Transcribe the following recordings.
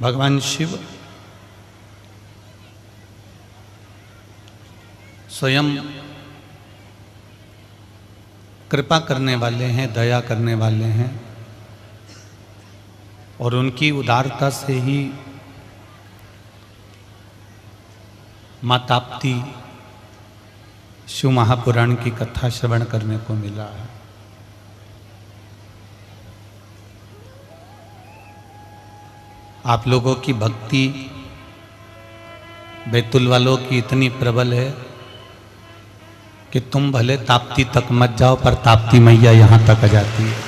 भगवान शिव स्वयं कृपा करने वाले हैं, दया करने वाले हैं, और उनकी उदारता से ही मां ताप्ती शिव महापुराण की कथा श्रवण करने को मिला है। आप लोगों की भक्ति बैतुल वालों की इतनी प्रबल है कि तुम भले ताप्ती तक मत जाओ, पर ताप्ती मैया यहां तक आ जाती है।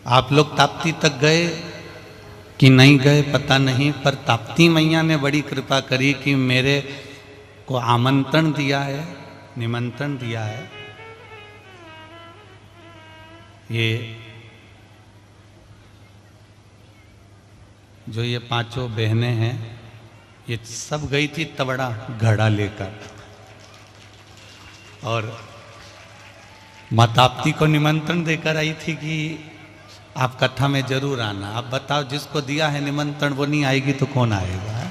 आप लोग ताप्ती तक गए कि नहीं गए पता नहीं, पर ताप्ती मैया ने बड़ी कृपा करी कि मेरे को आमंत्रण दिया है, निमंत्रण दिया है। ये जो ये पांचों बहनें हैं, ये सब गई थी तबड़ा घड़ा लेकर, और मां ताप्ती को निमंत्रण देकर आई थी कि आप कथा में जरूर आना। आप बताओ, जिसको दिया है निमंत्रण वो नहीं आएगी तो कौन आएगा?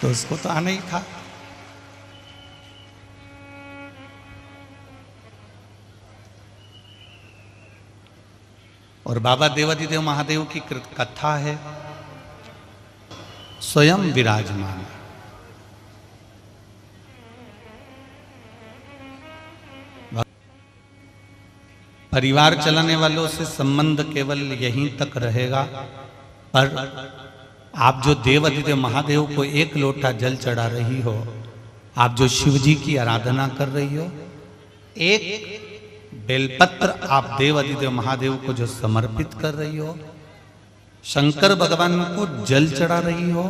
तो उसको तो आना ही था। और बाबा देवादिदेव महादेव की कथा है, स्वयं विराजमान। परिवार चलाने वालों से संबंध केवल यहीं तक रहेगा, पर आप जो देवादिदेव महादेव को एक लोटा जल चढ़ा रही हो, आप जो शिव जी की आराधना कर रही हो, एक बेलपत्र आप देवादिदेव महादेव को जो समर्पित कर रही हो, शंकर भगवान को जल चढ़ा रही हो,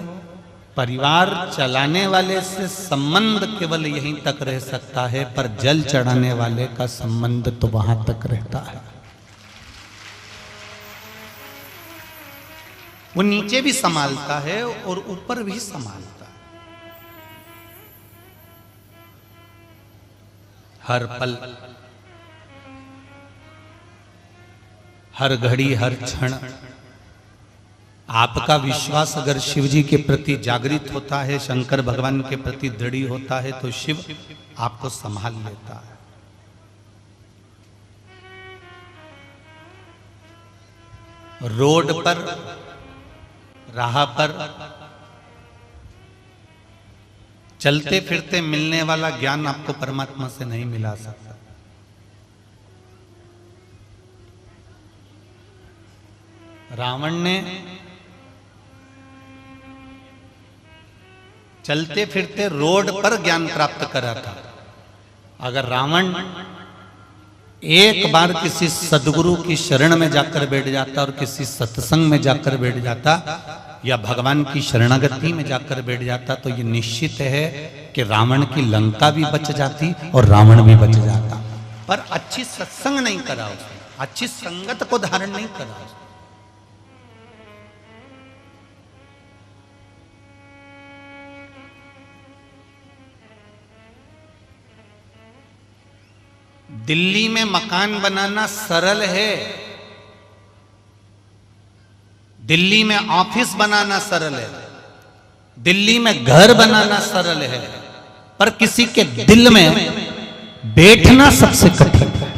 परिवार चलाने वाले से संबंध केवल यहीं तक रह सकता है, पर जल चढ़ाने वाले का संबंध तो वहां तक रहता है। वो नीचे भी संभालता है और ऊपर भी संभालता है। हर पल, हर घड़ी, हर क्षण आपका विश्वास अगर शिव जी के प्रति जागृत होता है, शंकर भगवान के प्रति दृढ़ होता है, तो शिव आपको संभाल लेता है। रोड पर, राह पर चलते फिरते मिलने वाला ज्ञान आपको परमात्मा से नहीं मिला सकता। रावण ने चलते फिरते रोड पर ज्ञान प्राप्त करा था। अगर रावण एक बार किसी सदगुरु की शरण में जाकर बैठ जाता और किसी सत्संग में जाकर बैठ जाता या भगवान की शरणागति में जाकर बैठ जाता, तो ये निश्चित है कि रावण की लंका भी बच जाती और रावण भी बच जाता। पर अच्छी सत्संग नहीं करा उसने, अच्छी संगत को धारण नहीं करा उसने। दिल्ली में मकान बनाना सरल है, दिल्ली में ऑफिस बनाना सरल है, दिल्ली में घर बनाना सरल है, पर किसी के दिल में बैठना सबसे कठिन है।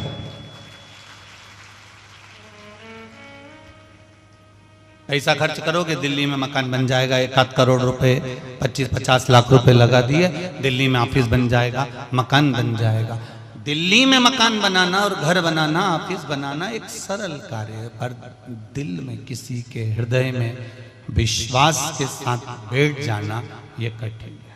पैसा खर्च करोगे, दिल्ली में मकान बन जाएगा, 1-8 करोड़ रुपए, 25-50 लाख रुपए लगा दिए, दिल्ली में ऑफिस बन जाएगा, मकान बन जाएगा। दिल्ली में मकान बनाना और घर बनाना, ऑफिस बनाना एक सरल कार्य है, पर दिल में किसी के हृदय में विश्वास के साथ बैठ जाना ये कठिन है।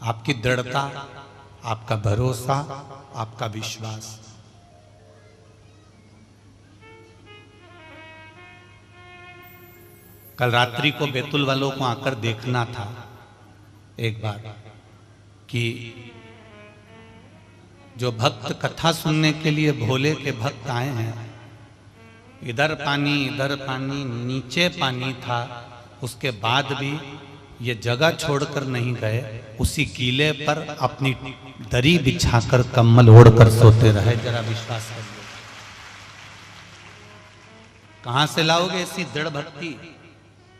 आपकी दृढ़ता, आपका भरोसा, आपका विश्वास। कल रात्रि को बैतुल वालों को आकर देखना था एक बार कि जो भक्त कथा सुनने के लिए भोले के भक्त आए हैं, इधर पानी, नीचे पानी था, उसके बाद भी ये जगह छोड़कर नहीं गए, उसी कीले पर अपनी दरी बिछाकर कम्बल ओढ़कर सोते रहे। जरा विश्वास करिए, कहां से लाओगे ऐसी दृढ़ भक्ति,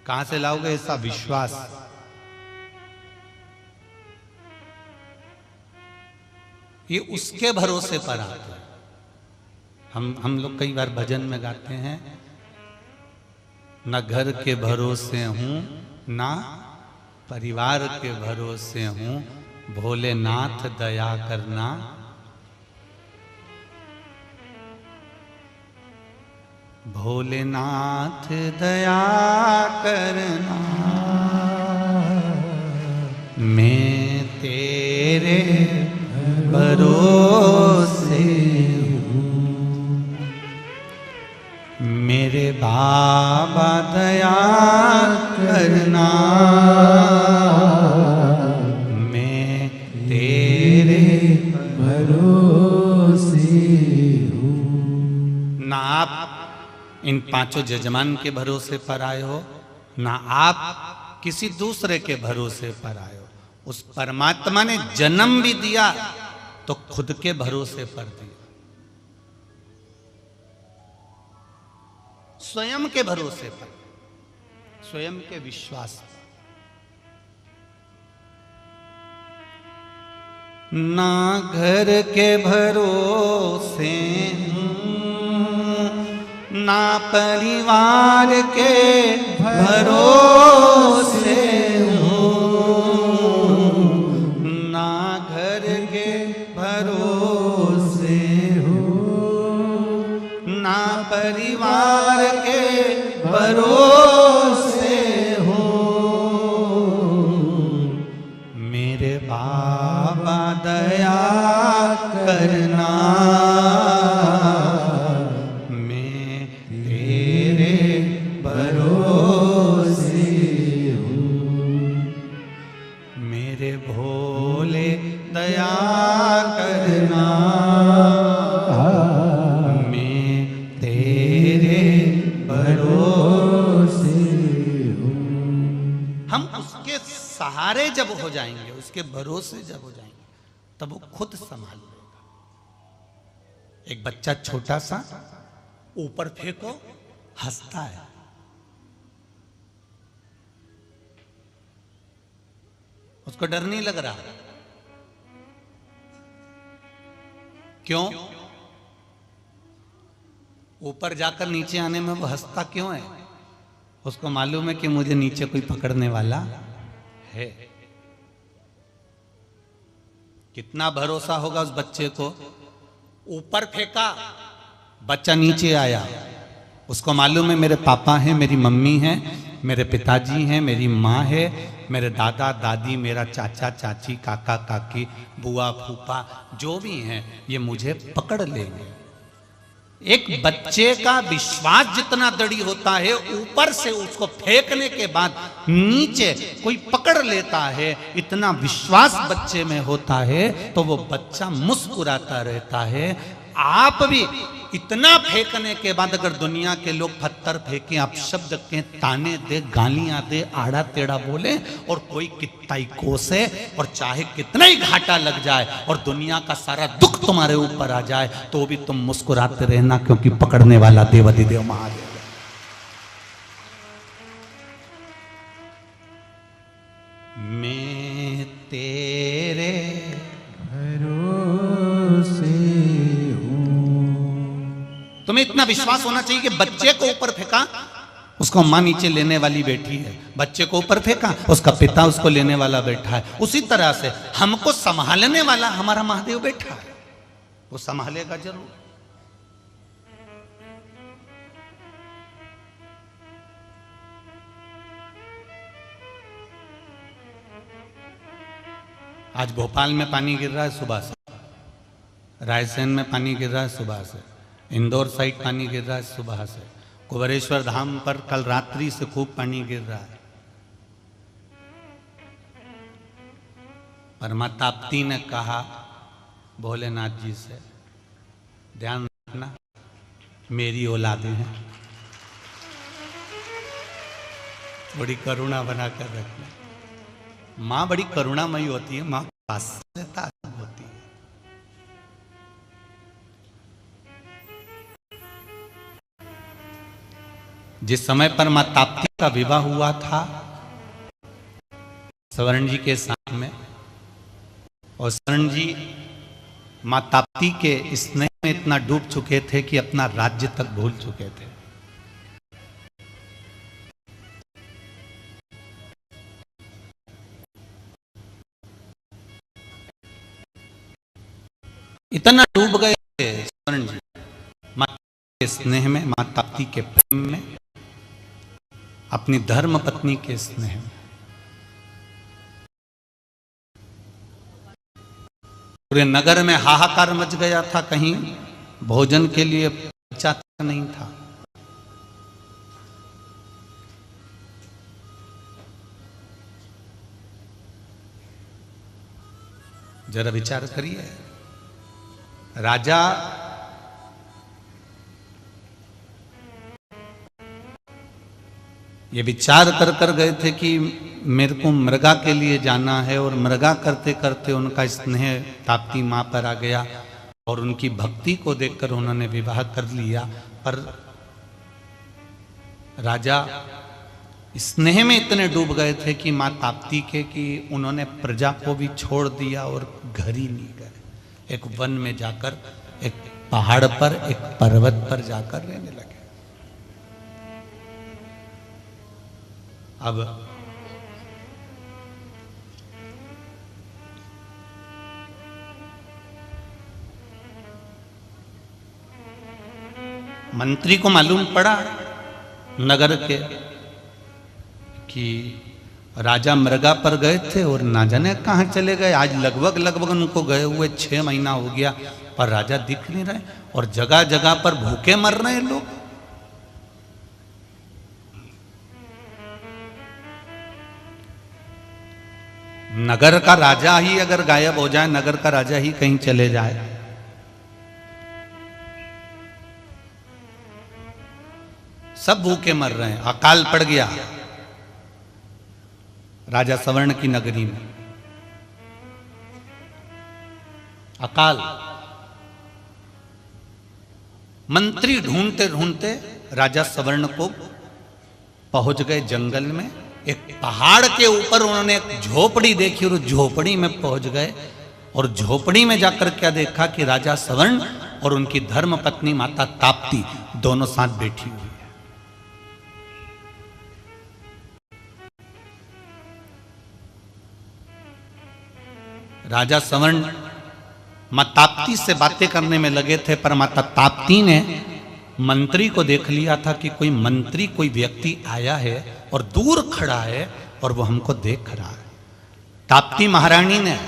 कहां से लाओगे ऐसा विश्वास? ये उसके भरोसे पर आते हैं। हम लोग कई बार भजन में गाते हैं, न घर के भरोसे हूं ना परिवार के भरोसे हूं, भोलेनाथ दया करना। भोलेनाथ दया करना, मैं तेरे भरोसे हूँ, मेरे बाबा दया करना, मैं तेरे भरोसे हूँ। ना आप इन पांचों जजमान के भरोसे पर आए हो, ना आप किसी दूसरे के भरोसे पर आए हो। उस परमात्मा ने जन्म भी दिया तो खुद के भरोसे पर दिया, स्वयं के भरोसे पर, स्वयं के विश्वास पर। ना घर के भरोसे ना परिवार के भरोसे हूँ, ना घर के भरोसे हूँ, ना परिवार के भरोसे हूँ, मेरे बाबा दया करना, सहारे जब हो जाएंगे, उसके भरोसे जब हो जाएंगे, तब वो खुद संभाल लेगा। एक बच्चा छोटा सा ऊपर फेंको हंसता है, उसको डर नहीं लग रहा। क्यों? ऊपर जाकर नीचे आने में वो हंसता क्यों है? उसको मालूम है कि मुझे नीचे कोई पकड़ने वाला है। कितना भरोसा होगा उस बच्चे को? ऊपर फेंका, बच्चा नीचे आया, उसको मालूम है मेरे पापा हैं, मेरी मम्मी हैं, मेरे पिताजी हैं, मेरी माँ है, मेरे दादा दादी, मेरा चाचा चाची, काका काकी, बुआ फूफा, जो भी हैं, ये मुझे पकड़ लेंगे। एक बच्चे का विश्वास जितना दृढ़ होता है, ऊपर से उसको फेंकने के बाद नीचे कोई पकड़ लेता है, इतना विश्वास बच्चे में होता है, तो वो बच्चा मुस्कुराता रहता है। आप भी इतना फेंकने के बाद अगर दुनिया के लोग पत्थर फेंके, आप शब्द के ताने दे, गालियां दे, आड़ा टेढ़ा बोले, और कोई कितना ही कोसे, और चाहे कितना ही घाटा लग जाए और दुनिया का सारा दुख तुम्हारे ऊपर आ जाए, तो भी तुम मुस्कुराते रहना, क्योंकि पकड़ने वाला देवाधिदेव महादेव। मैं तेरे भरोसे हूं। तुम्हें इतना विश्वास होना चाहिए कि बच्चे को ऊपर फेंका, उसको मां नीचे लेने वाली बैठी है, बच्चे को ऊपर फेंका, उसका पिता उसको लेने वाला बैठा है। उसी तरह से हमको संभालने वाला हमारा महादेव बैठा है, वो संभालेगा जरूर। आज भोपाल में पानी गिर रहा है सुबह से, रायसेन में पानी गिर रहा है सुबह से, इंदौर साइड पानी गिर रहा है सुबह से, कुबेरेश्वर धाम पर कल रात्रि से खूब पानी गिर रहा है। पर माता ताप्ती ने कहा भोलेनाथ जी से, ध्यान रखना मेरी औलादें हैं, थोड़ी करुणा बनाकर रखना। माँ बड़ी करुणामयी होती है, माँ वात्सल्यता होती है। जिस समय पर माँ ताप्ती का विवाह हुआ था स्वर्ण जी के साथ में, और स्वर्ण जी माँ ताप्ती के स्नेह में इतना डूब चुके थे कि अपना राज्य तक भूल चुके थे। इतना डूब गए थे स्वर्ण जी माँ के स्नेह में, माँ ताप्ती के प्रेम में, अपनी धर्म पत्नी के स्नेह में। पूरे नगर में हाहाकार मच गया था, कहीं भोजन के लिए बचा नहीं था। जरा विचार करिए, राजा ये विचार कर कर गए थे कि मेरे को मृगा के लिए जाना है, और मृगा करते करते उनका स्नेह ताप्ती माँ पर आ गया और उनकी भक्ति को देखकर उन्होंने विवाह कर लिया। पर राजा स्नेह में इतने डूब गए थे कि माँ ताप्ती के कि उन्होंने प्रजा को भी छोड़ दिया और घर ही नहीं गए। एक वन में जाकर, एक पहाड़ पर, एक पर्वत पर जाकर रहने लगे। अब मंत्री को मालूम पड़ा नगर के कि राजा मृगा पर गए थे और ना जाने कहां चले गए। आज लगभग उनको गए हुए 6 महीना हो गया, पर राजा दिख नहीं रहे और जगह जगह पर भूखे मर रहे हैं लोग। नगर का राजा ही अगर गायब हो जाए, नगर का राजा ही कहीं चले जाए, सब भूखे मर रहे हैं। अकाल पड़ गया राजा स्वर्ण की नगरी में, अकाल। मंत्री ढूंढते ढूंढते राजा स्वर्ण को पहुंच गए जंगल में। एक पहाड़ के ऊपर उन्होंने एक झोपड़ी देखी और झोपड़ी में पहुंच गए, और झोपड़ी में जाकर क्या देखा कि राजा स्वर्ण और उनकी धर्म पत्नी माता ताप्ती दोनों साथ बैठी हुई है। राजा स्वर्ण मां ताप्ती से बातें करने में लगे थे, पर माता ताप्ती ने मंत्री को देख लिया था कि कोई मंत्री, कोई व्यक्ति आया है और दूर खड़ा है और वो हमको देख रहा है। ताप्ती महारानी ने,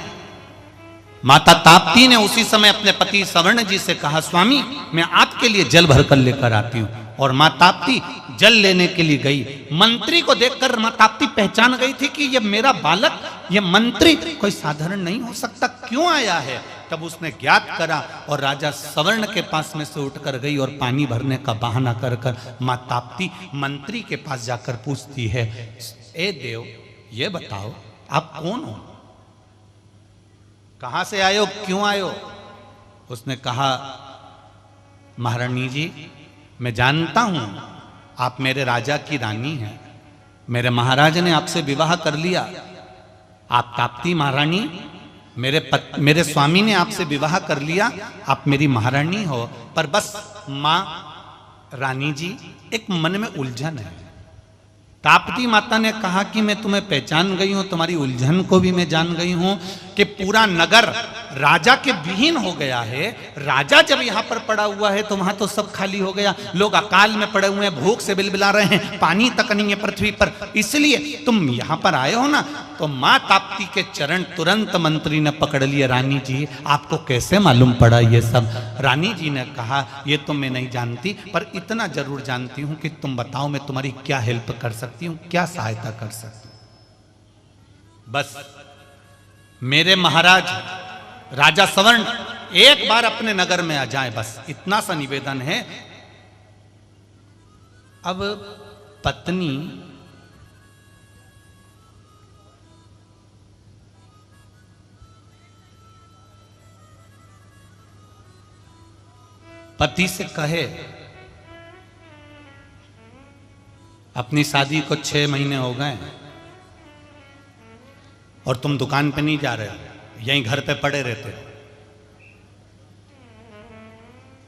माता ताप्ती ने उसी समय अपने पति स्वर्ण जी से कहा, स्वामी मैं आपके लिए जल भरकर लेकर आती हूं। और मां ताप्ती जल लेने के लिए गई। मंत्री को देखकर मां ताप्ती पहचान गई थी कि ये मेरा बालक, ये मंत्री कोई साधारण नहीं हो सकता, क्यों आया है। तब उसने ज्ञात करा और राजा स्वर्ण के पास में से उठकर गई और पानी भरने का बहाना कर कर मां ताप्ती मंत्री के पास जाकर पूछती है, ए देव ये बताओ आप कौन हो, कहां से आए हो, क्यों आए हो। उसने कहा, महारानी जी मैं जानता हूं आप मेरे राजा की रानी हैं, मेरे महाराज ने आपसे विवाह कर लिया। आप ताप्ती महारानी, मेरे स्वामी ने आपसे विवाह कर लिया, आप मेरी महारानी हो। पर बस मां रानी जी एक मन में उलझन है। ताप्ती माता ने कहा कि मैं तुम्हें पहचान गई हूं, तुम्हारी उलझन को भी मैं जान गई हूं कि पूरा नगर राजा के विहीन हो गया है। राजा जब यहां पर पड़ा हुआ है तो वहां तो सब खाली हो गया, लोग अकाल में पड़े हुए हैं, भूख से बिलबिला रहे हैं, पानी तक नहीं है पृथ्वी पर। इसलिए तुम यहां पर आए हो ना। तो मां ताप्ती के चरण तुरंत मंत्री ने पकड़ लिए, रानी जी आपको कैसे मालूम पड़ा ये सब। रानी जी ने कहा, ये तो मैं नहीं जानती, पर इतना जरूर जानती हूं कि तुम बताओ मैं तुम्हारी क्या हेल्प कर सकती हूं, क्या सहायता कर सकती हूं। बस मेरे महाराज राजा स्वर्ण एक बार अपने नगर में आ जाए, बस इतना सा निवेदन है। अब पत्नी पति से कहे अपनी शादी को 6 महीने हो गए और तुम दुकान पे नहीं जा रहे हो, यहीं घर पे पड़े रहते हो।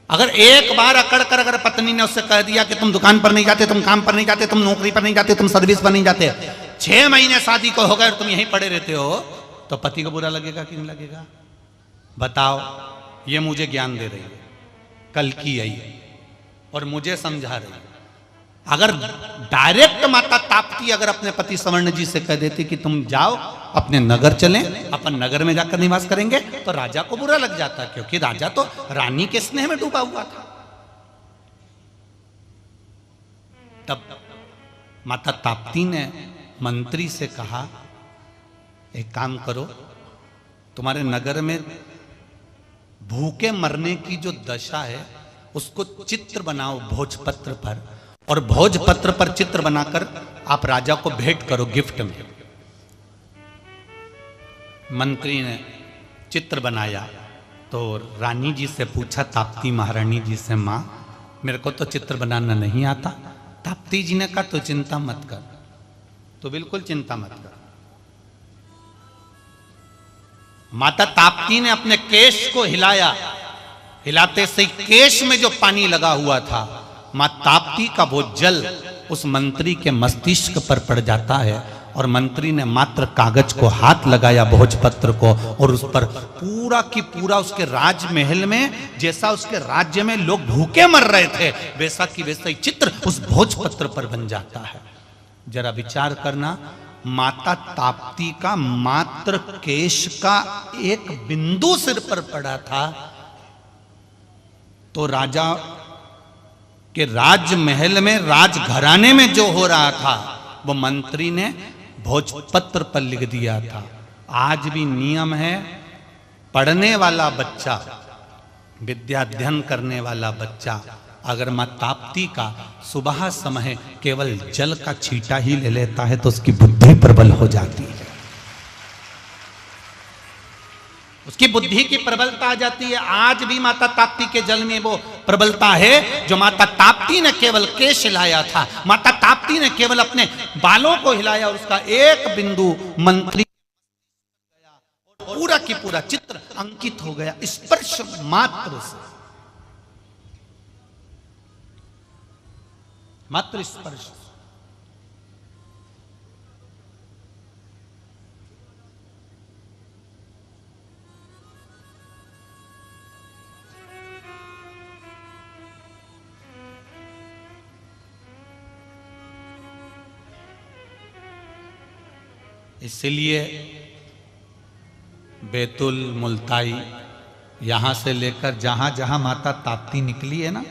अगर एक बार अकड़ कर अगर पत्नी ने उससे कह दिया कि तुम दुकान पर नहीं जाते, तुम काम पर नहीं जाते, तुम नौकरी पर नहीं जाते, तुम सर्विस पर नहीं जाते, 6 महीने शादी को हो गए और तुम यहीं पड़े रहते हो, तो पति को बुरा लगेगा कि नहीं लगेगा? बताओ। ये मुझे ज्ञान दे रही है, कल की आई और मुझे समझा रही है। अगर डायरेक्ट माता ताप्ती अगर अपने पति सवर्ण जी से कह देती कि तुम जाओ अपने नगर चलें, अपन नगर में जाकर निवास करेंगे, तो राजा को बुरा लग जाता, क्योंकि राजा तो रानी के स्नेह में डूबा हुआ था। तब माता ताप्ती ने मंत्री से कहा, एक काम करो, तुम्हारे नगर में भूखे मरने की जो दशा है उसको चित्र बनाओ भोजपत्र पर, और भोजपत्र पर चित्र बनाकर आप राजा को भेंट करो गिफ्ट में। मंत्री ने चित्र बनाया तो रानी जी से पूछा, ताप्ती महारानी जी से, माँ मेरे को तो चित्र बनाना नहीं आता। ताप्ती जी ने कहा तो चिंता मत कर, तो बिल्कुल चिंता मत कर। माता ताप्ती ने अपने केश को हिलाया, हिलाते से केश में जो पानी लगा हुआ था, मां ताप्ती का वो जल उस मंत्री के मस्तिष्क पर पड़ जाता है, और मंत्री ने मात्र कागज को हाथ लगाया भोजपत्र को, और उस पर पूरा की पूरा उसके राजमहल में, जैसा उसके राज्य में लोग भूखे मर रहे थे, वैसा की वैसा ही चित्र उस भोजपत्र पर बन जाता है। जरा विचार करना, माता ताप्ती का मात्र केश का एक बिंदु सिर पर पड़ा था, तो राजा के राजमहल में, राजघराने में जो हो रहा था वो मंत्री ने भोजपत्र पर लिख दिया था। आज भी नियम है, पढ़ने वाला बच्चा, विद्या अध्ययन करने वाला बच्चा अगर मां ताप्ती का सुबह समय केवल जल का छींटा ही ले लेता है तो उसकी बुद्धि प्रबल हो जाती है, उसकी बुद्धि की प्रबलता आ जाती है। आज भी माता ताप्ती के जल में वो प्रबलता है जो माता ताप्ती ने केवल केश हिलाया था, माता ताप्ती ने केवल अपने बालों को हिलाया और उसका एक बिंदु मंत्री और पूरा की पूरा चित्र अंकित हो गया, स्पर्श मात्र से, मात्र स्पर्श। इसलिए बैतुल, मुल्ताई, यहाँ से लेकर जहाँ जहाँ माता ताप्ती निकली है ना,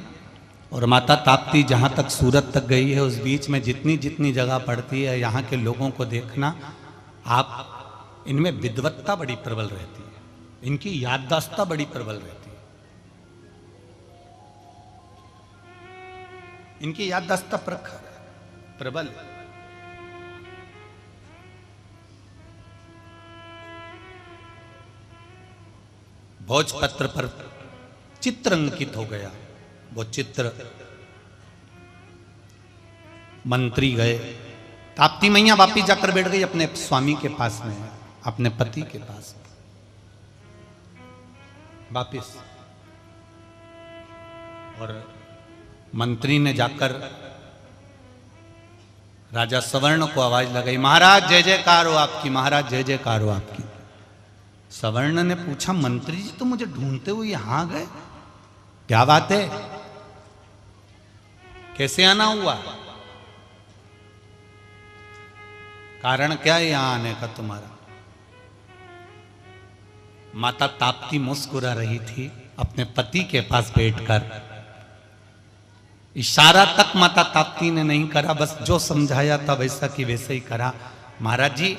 और माता ताप्ती जहाँ तक सूरत तक गई है, उस बीच में जितनी जितनी जगह पड़ती है, यहाँ के लोगों को देखना आप, इनमें विद्वत्ता बड़ी प्रबल रहती है, इनकी याददाश्त बड़ी प्रबल रहती है, इनकी याददाश्त प्रबल। भोजपत्र पर चित्र अंकित हो गया, वो चित्र मंत्री गए, ताप्ती मैया वापिस जाकर बैठ गई अपने स्वामी के पास में, अपने पति के पास वापिस। और मंत्री ने जाकर राजा सवर्ण को आवाज लगाई, महाराज जय जयकार हो आपकी, महाराज जय जयकार हो आपकी। सवर्ण ने पूछा, मंत्री जी तो मुझे ढूंढते हुए यहां गए, क्या बात है, कैसे आना हुआ, कारण क्या है यहां आने का तुम्हारा? माता ताप्ती मुस्कुरा रही थी अपने पति के पास बैठकर, इशारा तक माता ताप्ती ने नहीं करा, बस जो समझाया था वैसा कि वैसे ही करा। महाराज जी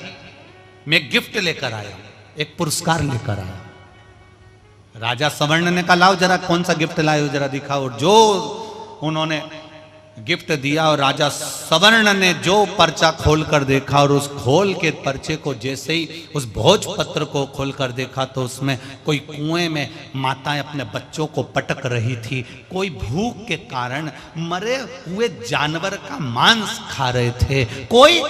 मैं गिफ्ट लेकर आया, एक पुरस्कार लेकर आया। राजा सवर्ण ने कहा, लाओ जरा कौन सा गिफ्ट लाए हो जरा दिखाओ। जो उन्होंने गिफ्ट दिया और राजा सवर्ण ने जो पर्चा खोल कर देखा और उस खोल के पर्चे को जैसे ही उस भोजपत्र को खोल कर देखा तो उसमें कोई कुएं में माताएं अपने बच्चों को पटक रही थी, कोई भूख के कारण मरे हुए जानवर का मांस खा रहे थे, कोई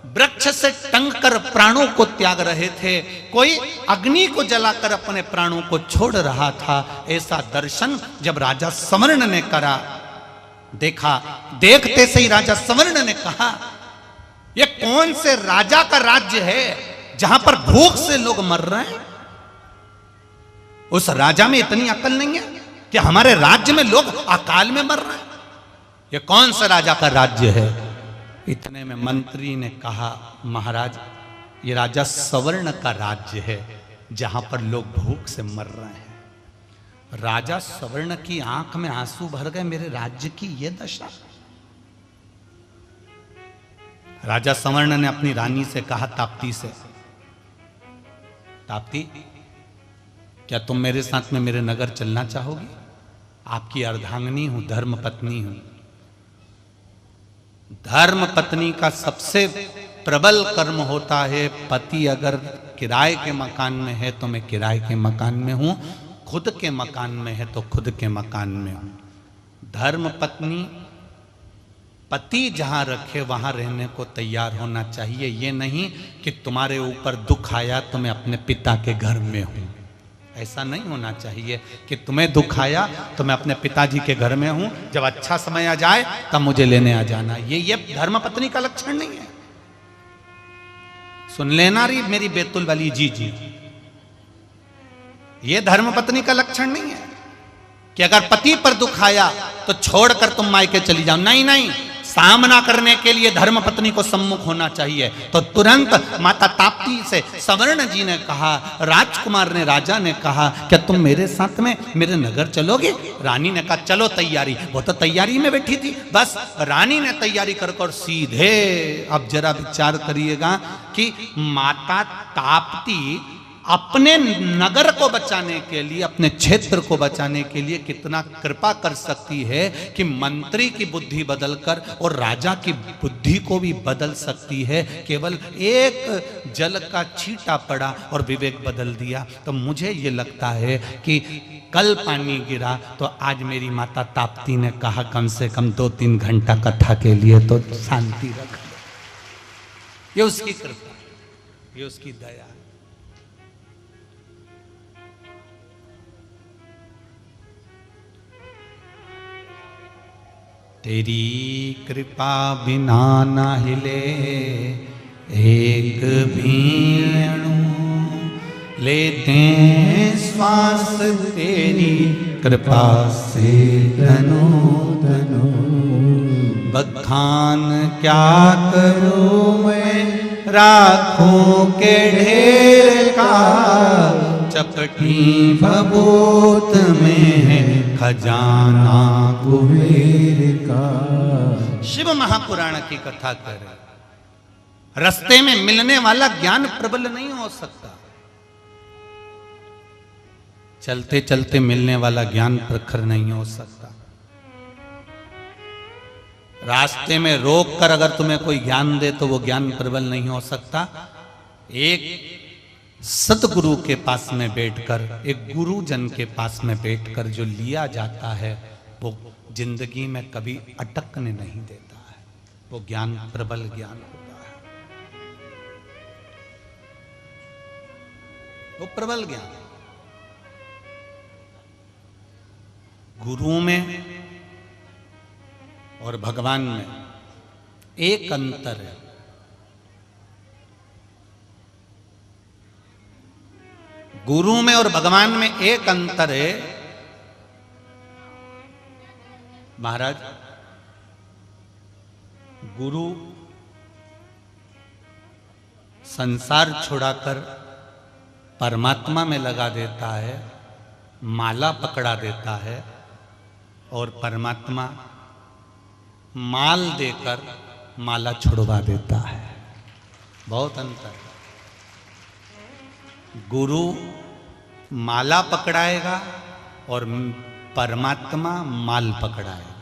वृक्ष से टंग कर प्राणों को त्याग रहे थे, कोई अग्नि को जलाकर अपने प्राणों को छोड़ रहा था। ऐसा दर्शन जब राजा सवर्ण ने करा, देखा, देखते से ही राजा सवर्ण ने कहा, यह कौन से राजा का राज्य है जहां पर भूख से लोग मर रहे हैं? उस राजा में इतनी अकल नहीं है कि हमारे राज्य में लोग अकाल में मर रहे हैं? यह कौन सा राजा का राज्य है? इतने में मंत्री ने कहा, महाराज, ये राजा सवर्ण का राज्य है जहां पर लोग भूख से मर रहे हैं। राजा सवर्ण की आंख में आंसू भर गए, मेरे राज्य की यह दशा। राजा सवर्ण ने अपनी रानी से कहा, ताप्ती से, ताप्ती, क्या तुम मेरे साथ में मेरे नगर चलना चाहोगी? आपकी अर्धांगिनी हूं, धर्म पत्नी हूं। धर्म पत्नी का सबसे प्रबल कर्म होता है, पति अगर किराए के मकान में है तो मैं किराए के मकान में हूं, खुद के मकान में है तो खुद के मकान में हूं। धर्म पत्नी पति जहां रखे वहां रहने को तैयार होना चाहिए। ये नहीं कि तुम्हारे ऊपर दुख आया तो मैं अपने पिता के घर में हूं। ऐसा नहीं होना चाहिए कि तुम्हें दुख आया तो मैं अपने पिताजी के घर में हूं, जब अच्छा समय आ जाए तब मुझे लेने आ जाना। ये धर्म पत्नी का लक्षण नहीं है। सुन लेना रही मेरी बैतुल वाली जी जी, ये धर्म पत्नी का लक्षण नहीं है कि अगर पति पर दुख आया तो छोड़कर तुम मायके चली जाओ। नहीं नहीं, सामना करने के लिए धर्म पत्नी को सम्मुख होना चाहिए। तो तुरंत माता ताप्ती से सवर्ण जी ने कहा, राजकुमार ने, राजा ने कहा, क्या तुम मेरे साथ में मेरे नगर चलोगे? रानी ने कहा, चलो तैयारी। वो तो तैयारी में बैठी थी। बस रानी ने तैयारी कर सीधे, अब जरा विचार करिएगा कि माता ताप्ती अपने नगर को बचाने के लिए, अपने क्षेत्र को बचाने के लिए कितना कृपा कर सकती है कि मंत्री की बुद्धि बदलकर और राजा की बुद्धि को भी बदल सकती है। केवल एक जल का छींटा पड़ा और विवेक बदल दिया। तो मुझे ये लगता है कि कल पानी गिरा तो आज मेरी माता ताप्ती ने कहा कम से कम 2-3 घंटा कथा के लिए तो शांति रख। ये उसकी कृपा, ये उसकी दया। तेरी कृपा बिना न हिले एक भी अणु, लेते हैं श्वास तेरी कृपा से तनो तनो। बखान क्या करूं मैं राखों के ढेर का, चपटी भभूत में है खजाना कुबेर का। शिव महापुराण की कथा कर रहे। रास्ते में मिलने वाला ज्ञान प्रबल नहीं हो सकता, चलते चलते मिलने वाला ज्ञान प्रखर नहीं हो सकता। रास्ते में रोक कर अगर तुम्हें कोई ज्ञान दे तो वो ज्ञान प्रबल नहीं हो सकता। एक सतगुरु के पास में बैठकर, एक गुरुजन के पास में बैठकर जो लिया जाता है वो जिंदगी में कभी अटकने नहीं देता है। वो ज्ञान प्रबल ज्ञान होता है, वो प्रबल ज्ञान। गुरु में और भगवान में एक अंतर है। गुरु में और भगवान में एक अंतर है। महाराज, गुरु संसार छुड़ाकर परमात्मा में लगा देता है, माला पकड़ा देता है, और परमात्मा माल देकर माला छुड़वा देता है। बहुत अंतर है। गुरु माला पकड़ाएगा और परमात्मा माल पकड़ाएगा।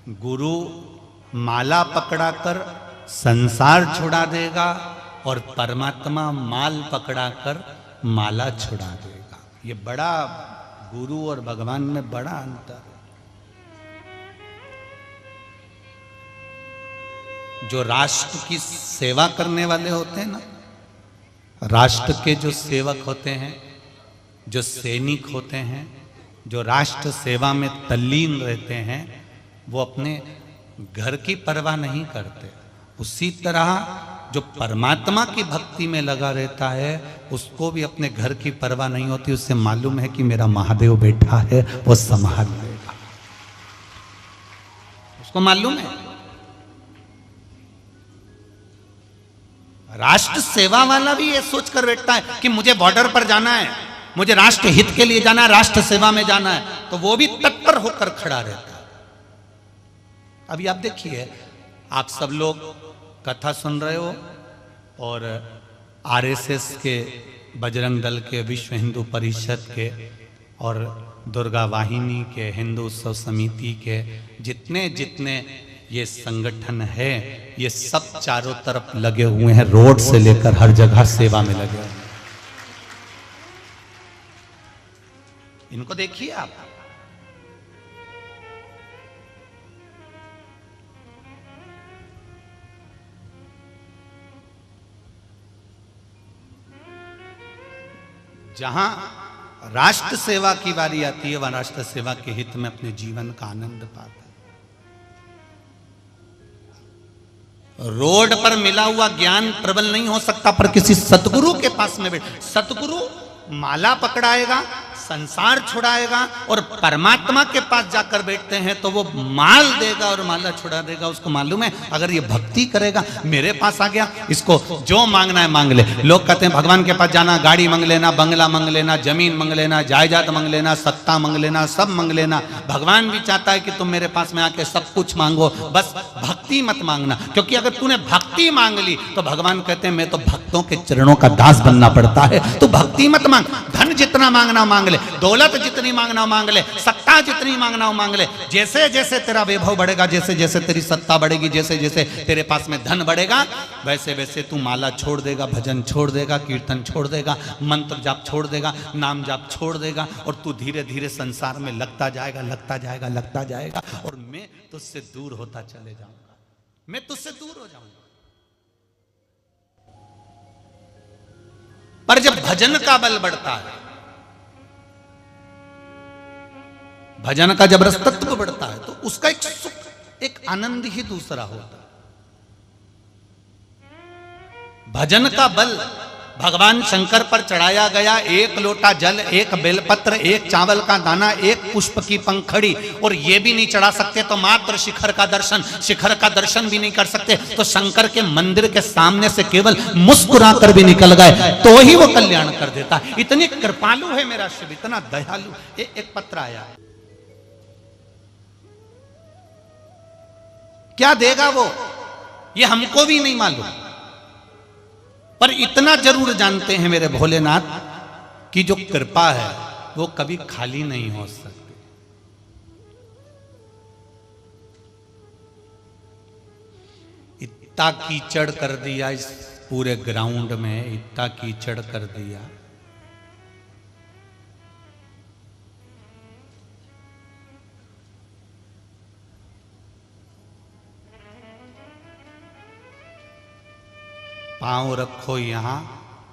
गुरु माला पकड़ाकर संसार छुड़ा देगा और परमात्मा माल पकड़ाकर माला छुड़ा देगा। ये बड़ा गुरु और भगवान में बड़ा अंतर है। जो राष्ट्र की सेवा करने वाले होते हैं ना, राष्ट्र के जो सेवक होते हैं, जो सैनिक होते हैं, जो राष्ट्र सेवा में तल्लीन रहते हैं, वो अपने घर की परवाह नहीं करते। उसी तरह जो परमात्मा की भक्ति में लगा रहता है, उसको भी अपने घर की परवाह नहीं होती। उससे मालूम है कि मेरा महादेव बैठा है, वो संभाल लेगा। उसको मालूम है। राष्ट्र सेवा वाला भी ये सोचकर बैठता है कि मुझे बॉर्डर पर जाना है, मुझे राष्ट्र हित के लिए जाना है, राष्ट्र सेवा में जाना है, तो वो भी तत्पर होकर खड़ा रहता है। अभी आप देखिए, आप सब लोग कथा सुन रहे हो और आरएसएस के, बजरंग दल के, विश्व हिंदू परिषद के और दुर्गा वाहिनी के, हिंदू उत्सव समिति के, जितने जितने ये संगठन है, ये सब चारों तरफ लगे हुए हैं, रोड से लेकर हर जगह सेवा में लगे हुए हैं। इनको देखिए आप। जहां राष्ट्र सेवा की बारी आती है, वह राष्ट्र सेवा के हित में अपने जीवन का आनंद पाता है। रोड पर मिला हुआ ज्ञान प्रबल नहीं हो सकता, पर किसी सतगुरु के पास में बैठ, सतगुरु माला पकड़ाएगा, संसार छुड़ाएगा और परमात्मा के पास जाकर बैठते हैं तो वो माल देगा और माला छुड़ा देगा। उसको मालूम है अगर ये भक्ति करेगा, मेरे पास आ गया, इसको जो मांगना है मांग ले। लोग कहते हैं भगवान के पास जाना, गाड़ी मांग लेना, बंगला मांग लेना, जमीन मांग लेना, जायदाद मांग लेना, सत्ता मांग लेना, सब मांग लेना। भगवान भी चाहता है कि तुम मेरे पास में आके सब कुछ मांगो, बस भक्ति मत मांगना। क्योंकि अगर तूने भक्ति मांग ली तो भगवान कहते हैं मैं तो भक्तों के चरणों का दास बनना पड़ता है, तो भक्ति मत मांग। धन जितना मांगना मांग ले, दौलत जितनी मांगना मांग ले, सत्ता जितनी मांगना मांग ले। जैसे जैसे तेरा वैभव बढ़ेगा, जैसे जैसे तेरी सत्ता बढ़ेगी, जैसे जैसे तेरे पास में धन बढ़ेगा, वैसे वैसे तू माला छोड़ देगा, भजन छोड़ देगा, कीर्तन छोड़ देगा, मंत्र जाप छोड़ देगा, नाम जाप छोड़ देगा और तू धीरे धीरे संसार में लगता जाएगा, लगता जाएगा, लगता जाएगा और मैं तुझसे दूर होता चले जाऊंगा, मैं तुझसे दूर हो जाऊंगा। पर जब भजन का बल बढ़ता है, भजन का जब रसतत्व बढ़ता है, तो उसका एक सुख, एक आनंद ही दूसरा होता है। भजन का बल भगवान शंकर पर चढ़ाया गया एक लोटा जल, एक बेलपत्र, एक चावल का दाना, एक पुष्प की पंखड़ी, और ये भी नहीं चढ़ा सकते तो मात्र शिखर का दर्शन भी नहीं कर सकते, तो शंकर के मंदिर के सामने से केवल मुस्कुराकर भी निकल गए तो ही वो कल्याण कर देता है। इतनी कृपालु है मेरा शिव, इतना दयालु। एक पत्र आया, क्या देगा वो ये हमको भी नहीं मालूम, पर इतना जरूर जानते हैं मेरे भोलेनाथ कि जो कृपा है वो कभी खाली नहीं हो सकती। इतना कीचड़ कर दिया इस पूरे ग्राउंड में, इतना कीचड़ कर दिया। पांव रखो यहां,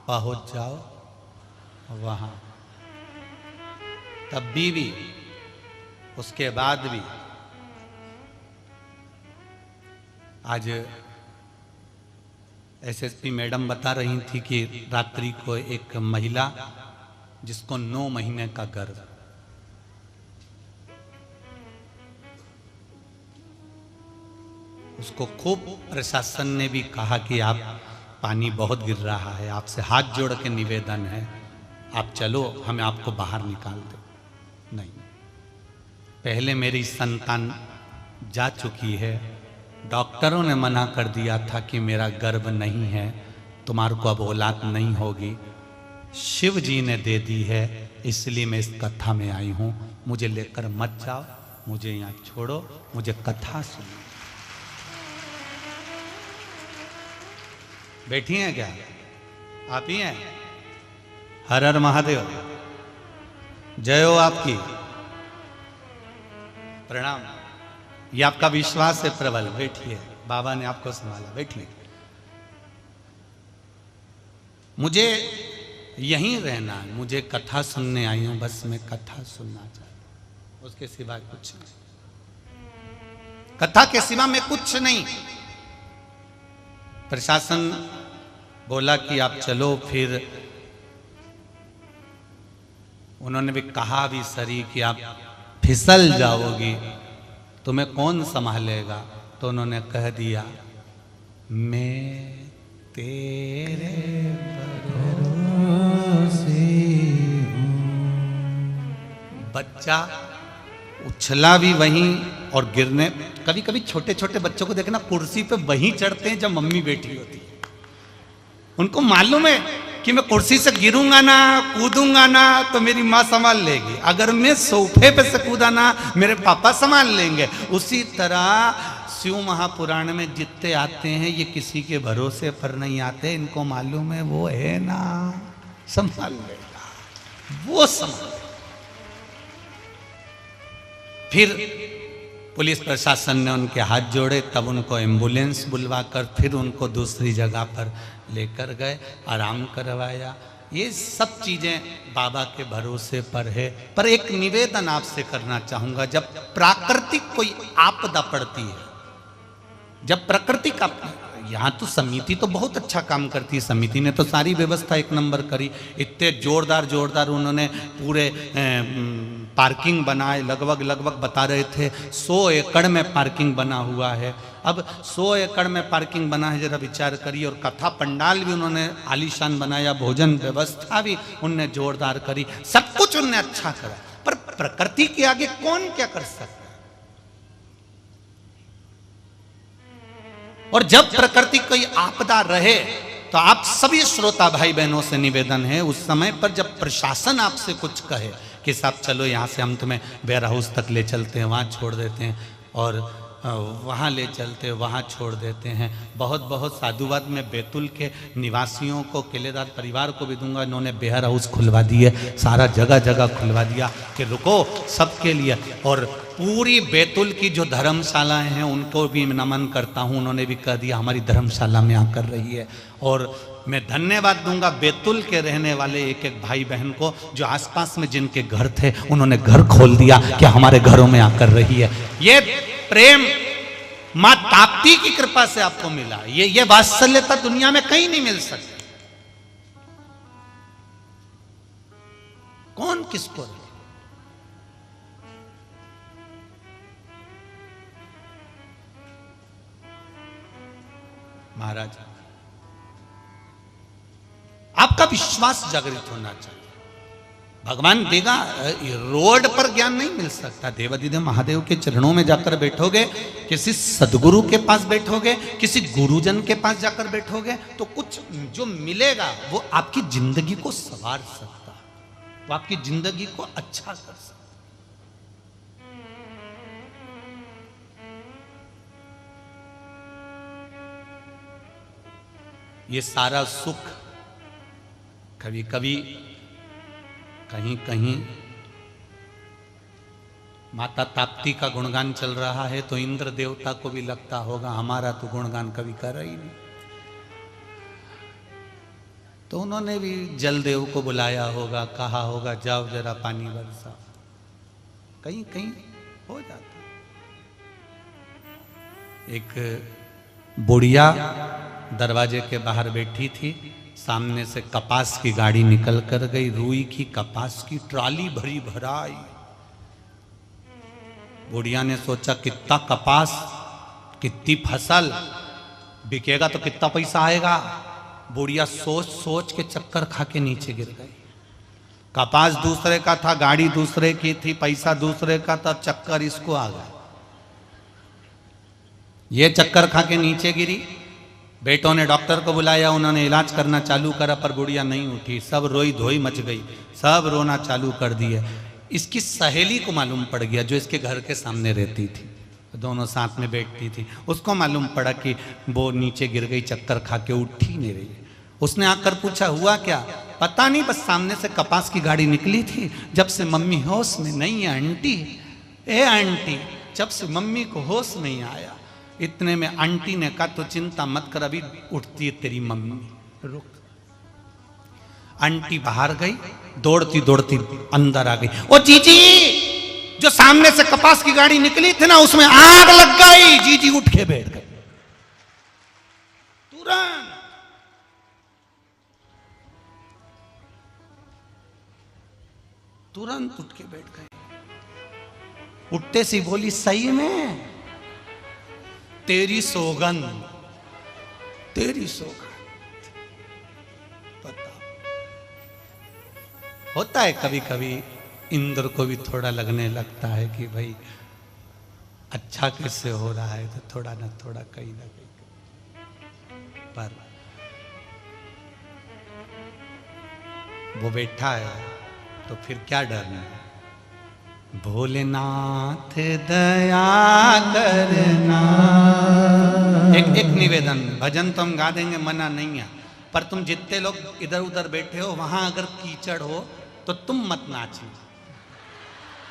पहुंच जाओ वहां। तब भी उसके बाद भी आज एसएसपी मैडम बता रही थी कि रात्रि को एक महिला जिसको 9 महीने का गर्भ, उसको खूब प्रशासन ने भी कहा कि आप पानी बहुत गिर रहा है, आपसे हाथ जोड़ के निवेदन है, आप चलो, हमें आपको बाहर निकाल दो। नहीं, पहले मेरी संतान जा चुकी है, डॉक्टरों ने मना कर दिया था कि मेरा गर्भ नहीं है, तुम्हारे को अब औलाद नहीं होगी, शिव जी ने दे दी है, इसलिए मैं इस कथा में आई हूं, मुझे लेकर मत जाओ, मुझे यहाँ छोड़ो, मुझे कथा सुनो। बैठी हैं क्या? आप ही हैं? हर हर महादेव, जय हो आपकी, प्रणाम। ये आपका विश्वास है प्रबल, बैठिए, बाबा ने आपको संभाला, बैठिए। मुझे यहीं रहना है, मुझे कथा सुनने आई हूं, बस मैं कथा सुनना चाहता हूं, उसके सिवा कुछ नहीं, कथा के सिवा मैं कुछ नहीं। प्रशासन बोला कि आप चलो, फिर उन्होंने भी कहा भी सरी कि आप फिसल जाओगी, तुम्हें कौन संभालेगा? तो उन्होंने कह दिया, मैं तेरे भरोसे हूं। बच्चा उछला भी वहीं और गिरने, कभी कभी छोटे छोटे बच्चों को देखना कुर्सी पे वहीं चढ़ते हैं जब मम्मी बैठी होती है। उनको मालूम है कि मैं कुर्सी से गिरूंगा ना, कूदूंगा ना तो मेरी माँ संभाल लेगी, अगर मैं सोफे पे से कूदा ना मेरे पापा संभाल लेंगे। उसी तरह शिव महापुराण में जितने आते हैं ये किसी के भरोसे पर नहीं आते, इनको मालूम है वो है ना, संभाल लेगा, वो संभाल। फिर पुलिस प्रशासन ने उनके हाथ जोड़े, तब उनको एम्बुलेंस बुलवाकर फिर उनको दूसरी जगह पर लेकर गए, आराम करवाया। ये सब चीजें बाबा के भरोसे पर है। पर एक निवेदन आपसे करना चाहूंगा, जब प्राकृतिक कोई आपदा पड़ती है, जब प्रकृति का, यहाँ तो समिति तो बहुत अच्छा काम करती है, समिति ने तो सारी व्यवस्था एक नंबर करी, इतने जोरदार जोरदार उन्होंने पूरे पार्किंग बनाए, लगभग बता रहे थे 100 एकड़ में पार्किंग बना हुआ है। अब 100 एकड़ में पार्किंग बना है, जरा विचार करिए। और कथा पंडाल भी उन्होंने आलीशान बनाया, भोजन व्यवस्था भी उनने जोरदार करी, सब कुछ उनने अच्छा करा। पर प्रकृति के आगे कौन क्या कर सकता है? और जब प्रकृति कोई आपदा रहे तो आप सभी श्रोता भाई बहनों से निवेदन है, उस समय पर जब प्रशासन आपसे कुछ कहे कि साहब चलो यहाँ से हम तुम्हें वेयर हाउस तक ले चलते हैं, वहाँ छोड़ देते हैं, और वहाँ ले चलते हैं, वहाँ छोड़ देते हैं। बहुत बहुत साधुवाद में बैतूल के निवासियों को, किलेदार परिवार को भी दूंगा, इन्होंने वेयर हाउस खुलवा दिए, सारा जगह जगह खुलवा दिया कि रुको सबके लिए। और पूरी बैतूल की जो धर्मशालाएं हैं उनको भी नमन करता हूं, उन्होंने भी कह दिया हमारी धर्मशाला में आकर रही है। और मैं धन्यवाद दूंगा बैतूल के रहने वाले एक एक भाई बहन को, जो आसपास में जिनके घर थे उन्होंने घर खोल दिया कि हमारे घरों में आकर रही है। ये प्रेम मां ताप्ती की कृपा से आपको मिला, ये वात्सल्यता दुनिया में कहीं नहीं मिल सकती। कौन किसको? महाराज, आपका विश्वास जागृत होना चाहिए। भगवान देगा, रोड पर ज्ञान नहीं मिल सकता। देवाधिदेव महादेव के चरणों में जाकर बैठोगे, किसी सदगुरु के पास बैठोगे, किसी गुरुजन के पास जाकर बैठोगे, तो कुछ जो मिलेगा वो आपकी जिंदगी को संवार सकता है, वो आपकी जिंदगी को अच्छा कर सकता। ये सारा सुख कभी कभी कहीं कहीं माता ताप्ती का गुणगान चल रहा है तो इंद्र देवता को भी लगता होगा हमारा तो गुणगान कभी कर ही नहीं, तो उन्होंने भी जलदेव को बुलाया होगा, कहा होगा जाओ जरा पानी बरसाओ। कहीं कहीं हो जाता। एक बुढ़िया दरवाजे के बाहर बैठी थी, सामने से कपास की गाड़ी निकल कर गई, रुई की कपास की ट्राली भरी भराई। बुढ़िया ने सोचा कितना कपास, कितनी फसल बिकेगा तो कितना पैसा आएगा। बुढ़िया सोच सोच के चक्कर खा के नीचे गिर गई। कपास दूसरे का था, गाड़ी दूसरे की थी, पैसा दूसरे का था, चक्कर इसको आ गया। ये चक्कर खा के नीचे गिरी। बेटों ने डॉक्टर को बुलाया, उन्होंने इलाज करना चालू करा, पर बुढ़िया नहीं उठी। सब रोई धोई मच गई, सब रोना चालू कर दिए। इसकी सहेली को मालूम पड़ गया, जो इसके घर के सामने रहती थी, दोनों साथ में बैठती थी, उसको मालूम पड़ा कि वो नीचे गिर गई, चक्कर खा के उठ ही नहीं रही। उसने आकर पूछा हुआ क्या? पता नहीं, बस सामने से कपास की गाड़ी निकली थी, जब से मम्मी होश में नहीं है आंटी। ए आंटी, जब से मम्मी को होश नहीं आया। इतने में आंटी ने कहा तो चिंता मत कर, अभी उठती है तेरी मम्मी, रुक। आंटी बाहर गई, दौड़ती दौड़ती अंदर आ गई। ओ जीजी, जो सामने से कपास की गाड़ी निकली थी ना, उसमें आग लग गई। जीजी उठ के बैठ गए तुरंत। तुरंत उठ के बैठ गए। उठते सी बोली, सही में तेरी सौगंध, तेरी सौगंध। पता होता है कभी कभी इंद्र को भी थोड़ा लगने लगता है कि भाई अच्छा कैसे हो रहा है, तो थोड़ा ना थोड़ा कहीं ना कहीं। पर वो बैठा है तो फिर क्या डरना है। भोलेनाथ दया करना। एक निवेदन, भजन तो हम गा देंगे, मना नहीं है, पर तुम जितने लोग इधर उधर बैठे हो, वहां अगर कीचड़ हो तो तुम मत नाचो।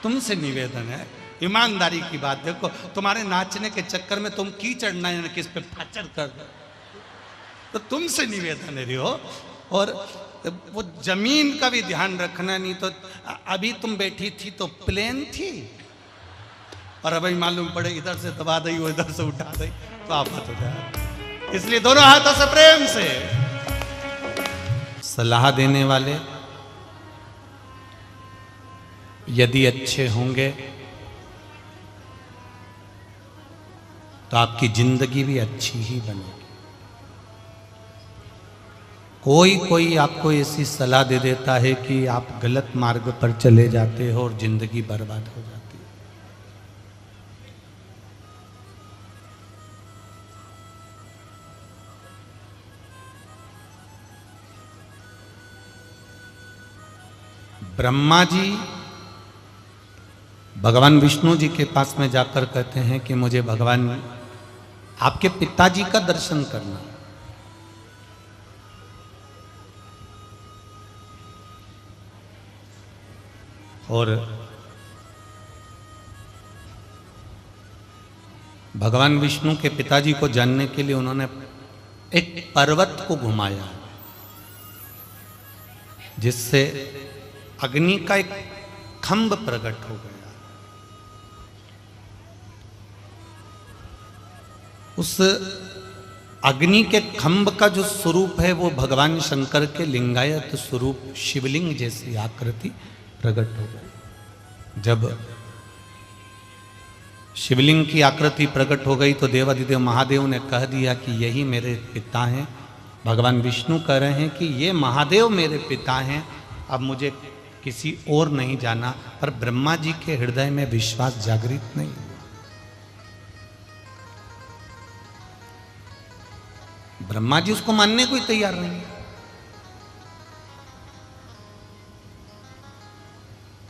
तुमसे निवेदन है, ईमानदारी की बात। देखो, तुम्हारे नाचने के चक्कर में तुम कीचड़ ना किस पे फचर कर दो, तो तुमसे निवेदन है रियो। और वो जमीन का भी ध्यान रखना, नहीं तो अभी तुम बैठी थी तो प्लेन थी, और अभी मालूम पड़े इधर से दबा दी, वो इधर से उठा दी, तो आफत हो जाए। इसलिए दोनों हाथों से प्रेम से सलाह देने वाले यदि अच्छे होंगे तो आपकी जिंदगी भी अच्छी ही बनेगी। कोई आपको ऐसी सलाह दे देता है कि आप गलत मार्ग पर चले जाते हो और जिंदगी बर्बाद हो जाती है। ब्रह्मा जी भगवान विष्णु जी के पास में जाकर कहते हैं कि मुझे भगवान आपके पिताजी का दर्शन करना। और भगवान विष्णु के पिताजी को जानने के लिए उन्होंने एक पर्वत को घुमाया, जिससे अग्नि का एक खंभ प्रकट हो गया। उस अग्नि के खंभ का जो स्वरूप है वो भगवान शंकर के लिंगायत स्वरूप शिवलिंग जैसी आकृति प्रकट हो गई। जब शिवलिंग की आकृति प्रकट हो गई तो देवाधिदेव महादेव ने कह दिया कि यही मेरे पिता हैं। भगवान विष्णु कह रहे हैं कि ये महादेव मेरे पिता हैं, अब मुझे किसी और नहीं जाना। पर ब्रह्मा जी के हृदय में विश्वास जागृत नहीं हुआ। ब्रह्मा जी उसको मानने को ही तैयार नहीं है।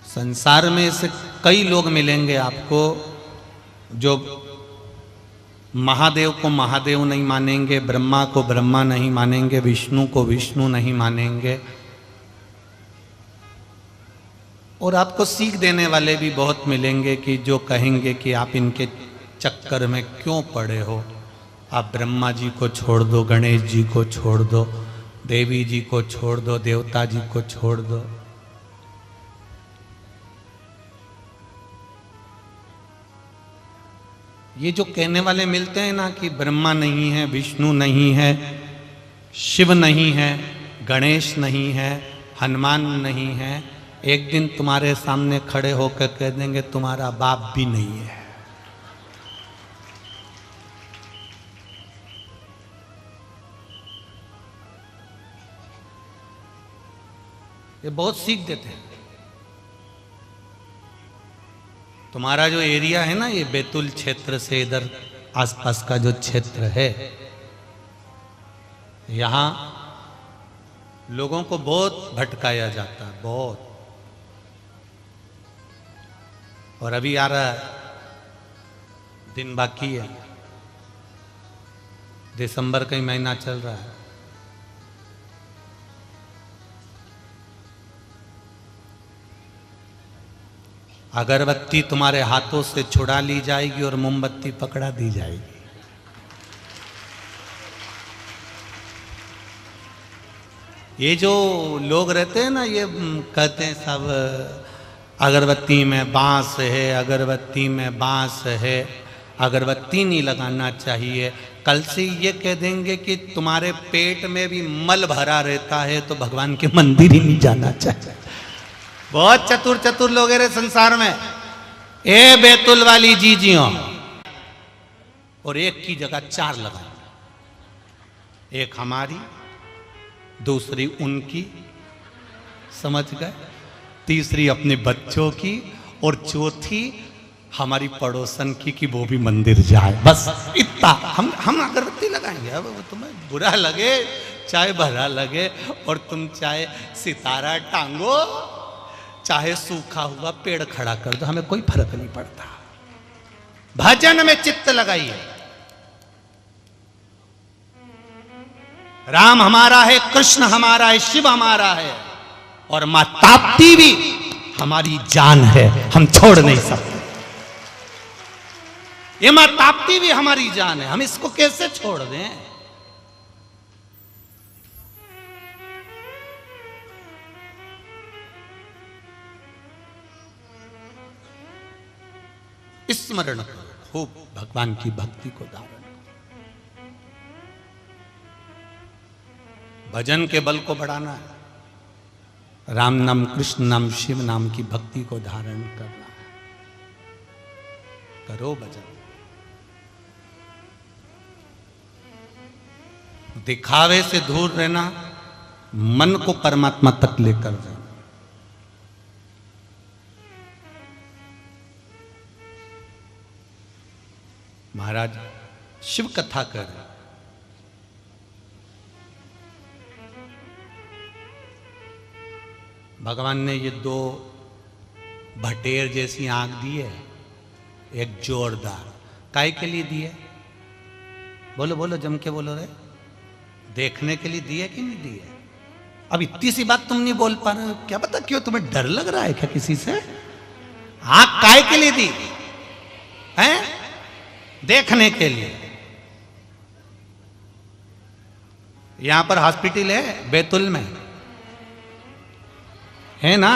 संसार में ऐसे कई लोग मिलेंगे आपको जो महादेव को महादेव नहीं मानेंगे, ब्रह्मा को ब्रह्मा नहीं मानेंगे, विष्णु को विष्णु नहीं मानेंगे। और आपको सीख देने वाले भी बहुत मिलेंगे कि जो कहेंगे कि आप इनके चक्कर में क्यों पड़े हो, आप ब्रह्मा जी को छोड़ दो, गणेश जी को छोड़ दो, देवी जी को छोड़ दो, देवता जी को छोड़ दो। ये जो कहने वाले मिलते हैं ना कि ब्रह्मा नहीं है, विष्णु नहीं है, शिव नहीं है, गणेश नहीं है, हनुमान नहीं है, एक दिन तुम्हारे सामने खड़े होकर कह देंगे तुम्हारा बाप भी नहीं है। ये बहुत सीख देते हैं। तुम्हारा जो एरिया है ना, ये बैतूल क्षेत्र से इधर आसपास का जो क्षेत्र है, यहाँ लोगों को बहुत भटकाया जाता है, बहुत। और अभी आ रहा है, दिन बाकी है, दिसंबर का ही महीना चल रहा है। अगरबत्ती तुम्हारे हाथों से छुड़ा ली जाएगी और मोमबत्ती पकड़ा दी जाएगी। ये जो लोग रहते हैं ना, ये कहते हैं सब अगरबत्ती में बांस है, अगरबत्ती में बांस है, अगरबत्ती नहीं लगाना चाहिए। कल से ये कह देंगे कि तुम्हारे पेट में भी मल भरा रहता है तो भगवान के मंदिर ही नहीं जाना चाहिए। बहुत चतुर चतुर लोग हैं संसार में। ए बैतुल वाली जीजियों, और एक की जगह 4 लगाएंगे, एक हमारी, दूसरी उनकी, समझ गए, तीसरी अपने बच्चों की, और चौथी हमारी पड़ोसन की कि वो भी मंदिर जाए। बस इतना हम अगरबत्ती लगाएंगे। अब तुम्हें बुरा लगे चाहे भला लगे, और तुम चाहे सितारा टांगो चाहे सूखा हुआ पेड़ खड़ा कर दो, हमें कोई फर्क नहीं पड़ता। भजन में चित्त लगाइए। राम हमारा है, कृष्ण हमारा है, शिव हमारा है, और मां ताप्ती भी हमारी जान है, हम छोड़ नहीं सकते। ये मां ताप्ती भी हमारी जान है, हम इसको कैसे छोड़ दें? स्मरण करो, खूब भगवान की भक्ति को धारण करो। भजन के बल को बढ़ाना है, राम नाम, कृष्ण नाम, शिव नाम की भक्ति को धारण करना है। करो भजन। दिखावे से दूर रहना, मन को परमात्मा तक लेकर जाना। महाराज शिव कथा कर, भगवान ने ये 2 भटेर जैसी आंख दी है, एक जोरदार, काय के लिए दी है? बोलो बोलो, जम के बोलो रे। देखने के लिए दी है कि नहीं दी है? अब इतनी सी बात तुम नहीं बोल पा रहे हो, क्या पता क्यों? तुम्हें डर लग रहा है क्या किसी से? आंख काय के लिए दी है? देखने के लिए। यहां पर हॉस्पिटल है बैतुल में, है ना?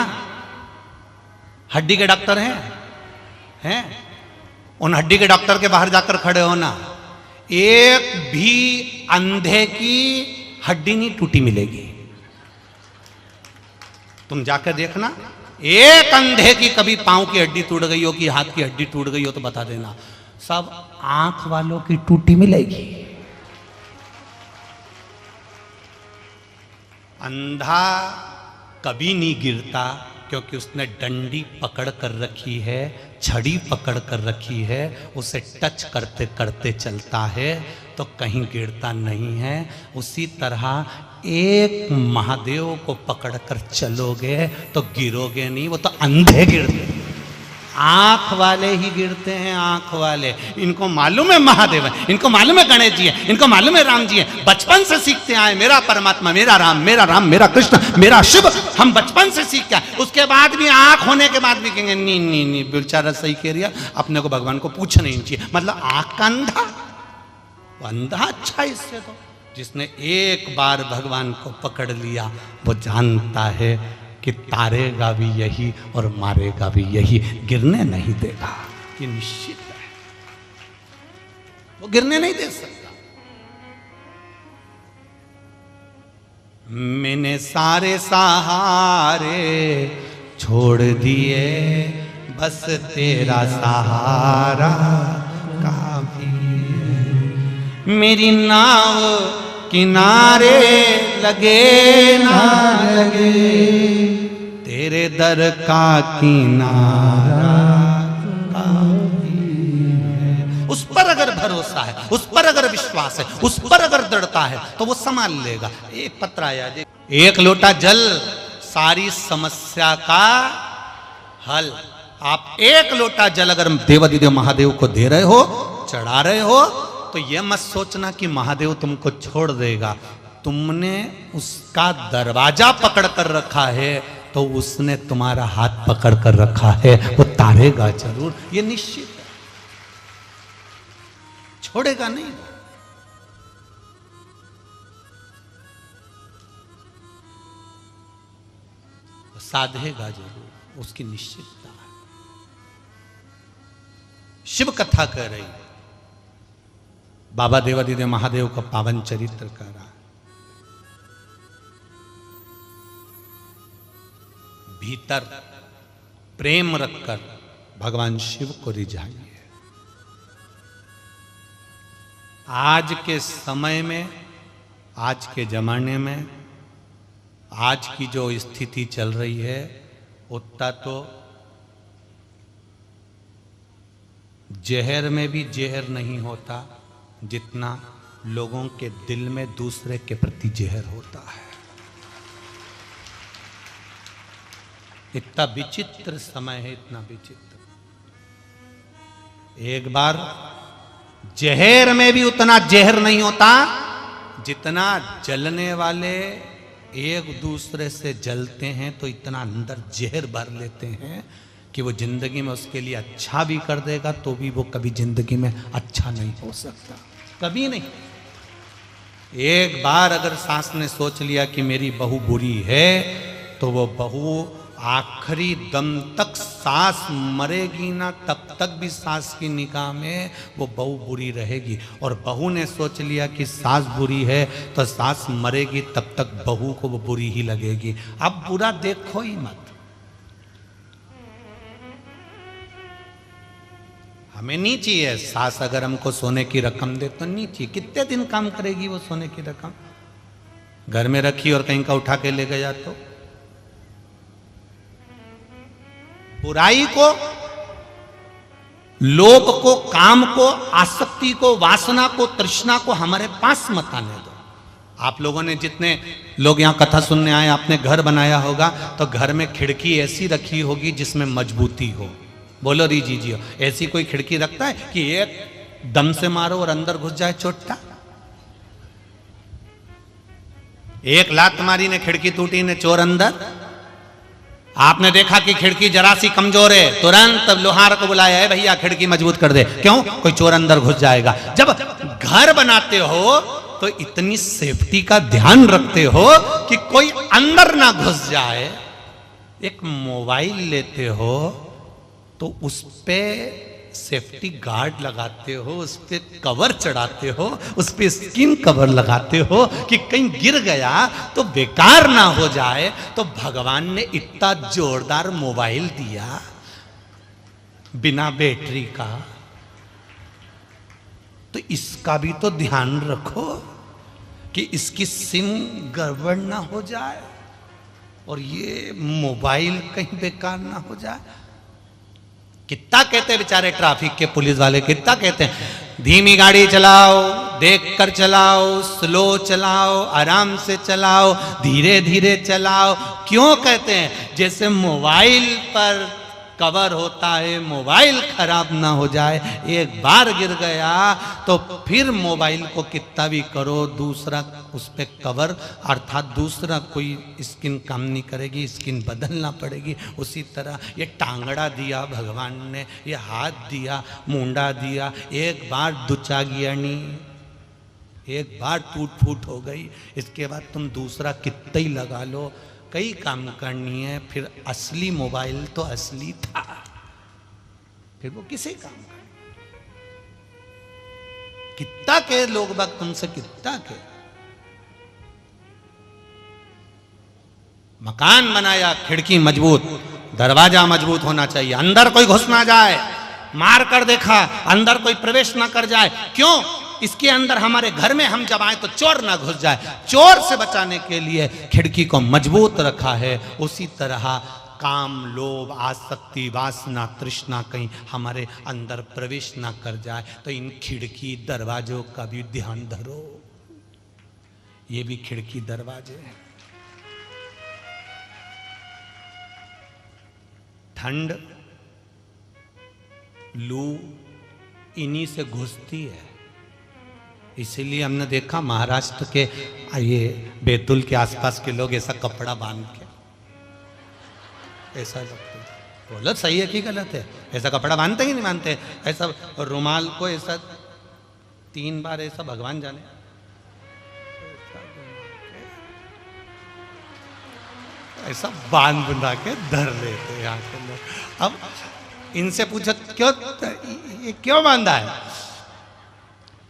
हड्डी के डॉक्टर हैं? उन हड्डी के डॉक्टर के बाहर जाकर खड़े होना, एक भी अंधे की हड्डी नहीं टूटी मिलेगी। तुम जाकर देखना, एक अंधे की कभी पांव की हड्डी टूट गई हो कि हाथ की हड्डी टूट गई हो तो बता देना, सब आंख वालों की टूटी मिलेगी। अंधा कभी नहीं गिरता क्योंकि उसने डंडी पकड़ कर रखी है, छड़ी पकड़ कर रखी है, उसे टच करते करते चलता है तो कहीं गिरता नहीं है। उसी तरह एक महादेव को पकड़कर चलोगे तो गिरोगे नहीं, वो तो अंधे गिरते हैं। आंख वाले ही गिरते हैं, आंख वाले। इनको मालूम है महादेव है, इनको मालूम है गणेश जी है, इनको मालूम है राम जी है। बचपन से सीखते आए, मेरा परमात्मा, मेरा राम, मेरा कृष्ण, मेरा शिव, हम बचपन से सीख के। उसके बाद भी आंख होने के बाद भी कहेंगे नहीं नहीं नहीं, बेचारा सही कह रही है, अपने को भगवान को पूछना नहीं चाहिए। मतलब आंख का अंधा, अंधा अच्छा इससे तो। जिसने एक बार भगवान को पकड़ लिया वो जानता है कि तारेगा भी यही और मारेगा भी यही, गिरने नहीं देगा, ये निश्चित है। वो गिरने नहीं दे सकता। मैंने सारे सहारे छोड़ दिए, बस तेरा सहारा काफी है। मेरी नाव किनारे लगे ना लगे, तेरे दर का किनारा काफी है। उस पर अगर भरोसा है, उस पर अगर विश्वास है, उस पर अगर दृढ़ता है तो वो संभाल लेगा। एक पत्र आया, एक लोटा जल सारी समस्या का हल। आप एक लोटा जल अगर देवादिदेव महादेव को दे रहे हो, चढ़ा रहे हो, तो यह मत सोचना कि महादेव तुमको छोड़ देगा। तुमने उसका दरवाजा पकड़ कर रखा है तो उसने तुम्हारा हाथ पकड़ कर रखा है, वो तारेगा जरूर, ये निश्चित है, छोड़ेगा नहीं। साधेगा जरूर, उसकी निश्चितता है। शिव कथा कह रही, बाबा देवादिदेव महादेव का पावन चरित्र कह रहा है। भीतर प्रेम रखकर भगवान शिव को रिझाइए। आज के समय में, आज के जमाने में, आज की जो स्थिति चल रही है, उतना तो जहर में भी जहर नहीं होता जितना लोगों के दिल में दूसरे के प्रति जहर होता है। इतना विचित्र समय है, इतना विचित्र। एक बार जहर में भी उतना जहर नहीं होता जितना जलने वाले एक दूसरे से जलते हैं तो इतना अंदर जहर भर लेते हैं कि वो जिंदगी में उसके लिए अच्छा भी कर देगा तो भी वो कभी जिंदगी में अच्छा नहीं हो सकता, कभी नहीं। एक बार अगर सास ने सोच लिया कि मेरी बहू बुरी है तो वो बहू आखिरी दम तक, सास मरेगी ना तब तक भी सास की निगाह में वो बहू बुरी रहेगी। और बहू ने सोच लिया कि सास बुरी है तो सास मरेगी तब तक बहू को वो बुरी ही लगेगी। अब बुरा देखो ही मत। हमें नहीं चाहिए सास अगर हमको सोने की रकम दे तो नहीं चाहिए। कितने दिन काम करेगी वो सोने की रकम? घर में रखी और कहीं का उठा के ले गया तो। बुराई को, लोभ को, काम को, आसक्ति को, वासना को, तृष्णा को हमारे पास मत आने दो। आप लोगों ने, जितने लोग यहां कथा सुनने आए, आपने घर बनाया होगा तो घर में खिड़की ऐसी रखी होगी जिसमें मजबूती हो। बोलो री जी जी, ऐसी कोई खिड़की रखता है कि एक दम से मारो और अंदर घुस जाए चोटता? एक लात मारी ने खिड़की टूटी ने चोर अंदर। आपने देखा कि खिड़की जरा सी कमजोर है, तुरंत लोहार को बुलाया है, भैया खिड़की मजबूत कर दे। क्यों? कोई चोर अंदर घुस जाएगा। जब घर बनाते हो तो इतनी सेफ्टी का ध्यान रखते हो कि कोई अंदर ना घुस जाए। एक मोबाइल लेते हो तो उस पे सेफ्टी गार्ड लगाते हो, उस पे कवर चढ़ाते हो, उस पे स्किन कवर लगाते हो कि कहीं गिर गया तो बेकार ना हो जाए। तो भगवान ने इतना जोरदार मोबाइल दिया बिना बैटरी का, तो इसका भी तो ध्यान रखो कि इसकी सिम गड़बड़ ना हो जाए और ये मोबाइल कहीं बेकार ना हो जाए। कितना कहते हैं बेचारे ट्रैफिक के पुलिस वाले, कितना कहते हैं, धीमी गाड़ी चलाओ, देख कर चलाओ, स्लो चलाओ, आराम से चलाओ, धीरे धीरे चलाओ। क्यों कहते हैं? जैसे मोबाइल पर कवर होता है, मोबाइल खराब ना हो जाए। एक बार गिर गया तो फिर मोबाइल को कितना भी करो, दूसरा उस पर कवर अर्थात दूसरा कोई स्किन काम नहीं करेगी, स्किन बदलना पड़ेगी। उसी तरह ये टांगड़ा दिया भगवान ने, ये हाथ दिया, मुंडा दिया, एक बार दुचा गया नहीं, एक बार टूट फूट हो गई, इसके बाद तुम दूसरा कितना ही लगा लो, कई काम करनी है। फिर असली मोबाइल तो असली था, फिर वो किसे काम कर? कितना के लोग बाग तुमसे, कितना के मकान बनाया, खिड़की मजबूत, दरवाजा मजबूत होना चाहिए, अंदर कोई घुस ना जाए। मार कर देखा, अंदर कोई प्रवेश ना कर जाए। क्यों? इसके अंदर हमारे घर में हम जब आए तो चोर ना घुस जाए। चोर से बचाने के लिए खिड़की को मजबूत रखा है। उसी तरह काम, लोभ, आसक्ति, वासना, तृष्णा कहीं हमारे अंदर प्रवेश ना कर जाए। तो इन खिड़की दरवाजों का भी ध्यान धरो। ये भी खिड़की दरवाजे हैं। ठंड लू इन्हीं से घुसती है। इसीलिए हमने देखा महाराष्ट्र के ये बैतूल के आसपास के लोग ऐसा कपड़ा बांध के ऐसा लगता है, बोलो सही है कि गलत है? ऐसा कपड़ा बांधते ही नहीं बांधते? ऐसा रुमाल को ऐसा 3 बार ऐसा भगवान जाने ऐसा बांध बना के धर लेते हैं यहाँ के लोग। अब इनसे पूछो क्यों, ये क्यों बांधा है?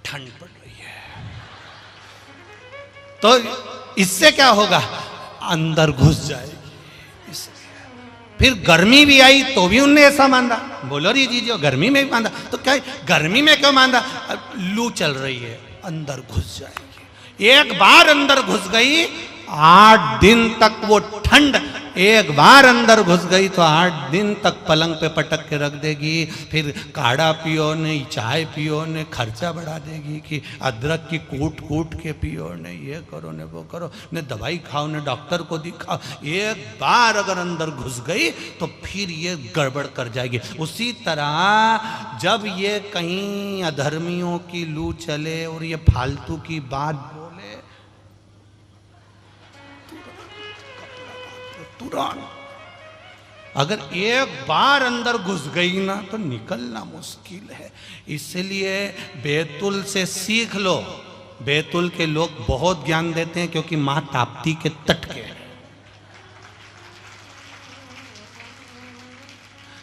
ठंड पड़ रही है। तो इससे क्या होगा? अंदर घुस जाएगी। फिर गर्मी भी आई तो भी उनने ऐसा बांधा। बोलो री जी गर्मी में भी बांधा, तो क्या गर्मी में क्यों बांधा? लू चल रही है, अंदर घुस जाएगी। एक बार अंदर घुस गई 8 दिन तक वो ठंड, एक बार अंदर घुस गई तो 8 दिन तक पलंग पे पटक के रख देगी। फिर काढ़ा पियो ने, चाय पियो ने, खर्चा बढ़ा देगी कि अदरक की कूट कूट के पियो ने, ये करो ने, वो करो ने, दवाई खाओ ने, डॉक्टर को दिखाओ। एक बार अगर अंदर घुस गई तो फिर ये गड़बड़ कर जाएगी। उसी तरह जब ये कहीं अधर्मियों की लू चले और ये फालतू की बात तुरंत, अगर एक बार अंदर घुस गई ना तो निकलना मुश्किल है। इसलिए बैतूल से सीख लो। बैतूल के लोग बहुत ज्ञान देते हैं क्योंकि मां ताप्ती के तट के हैं।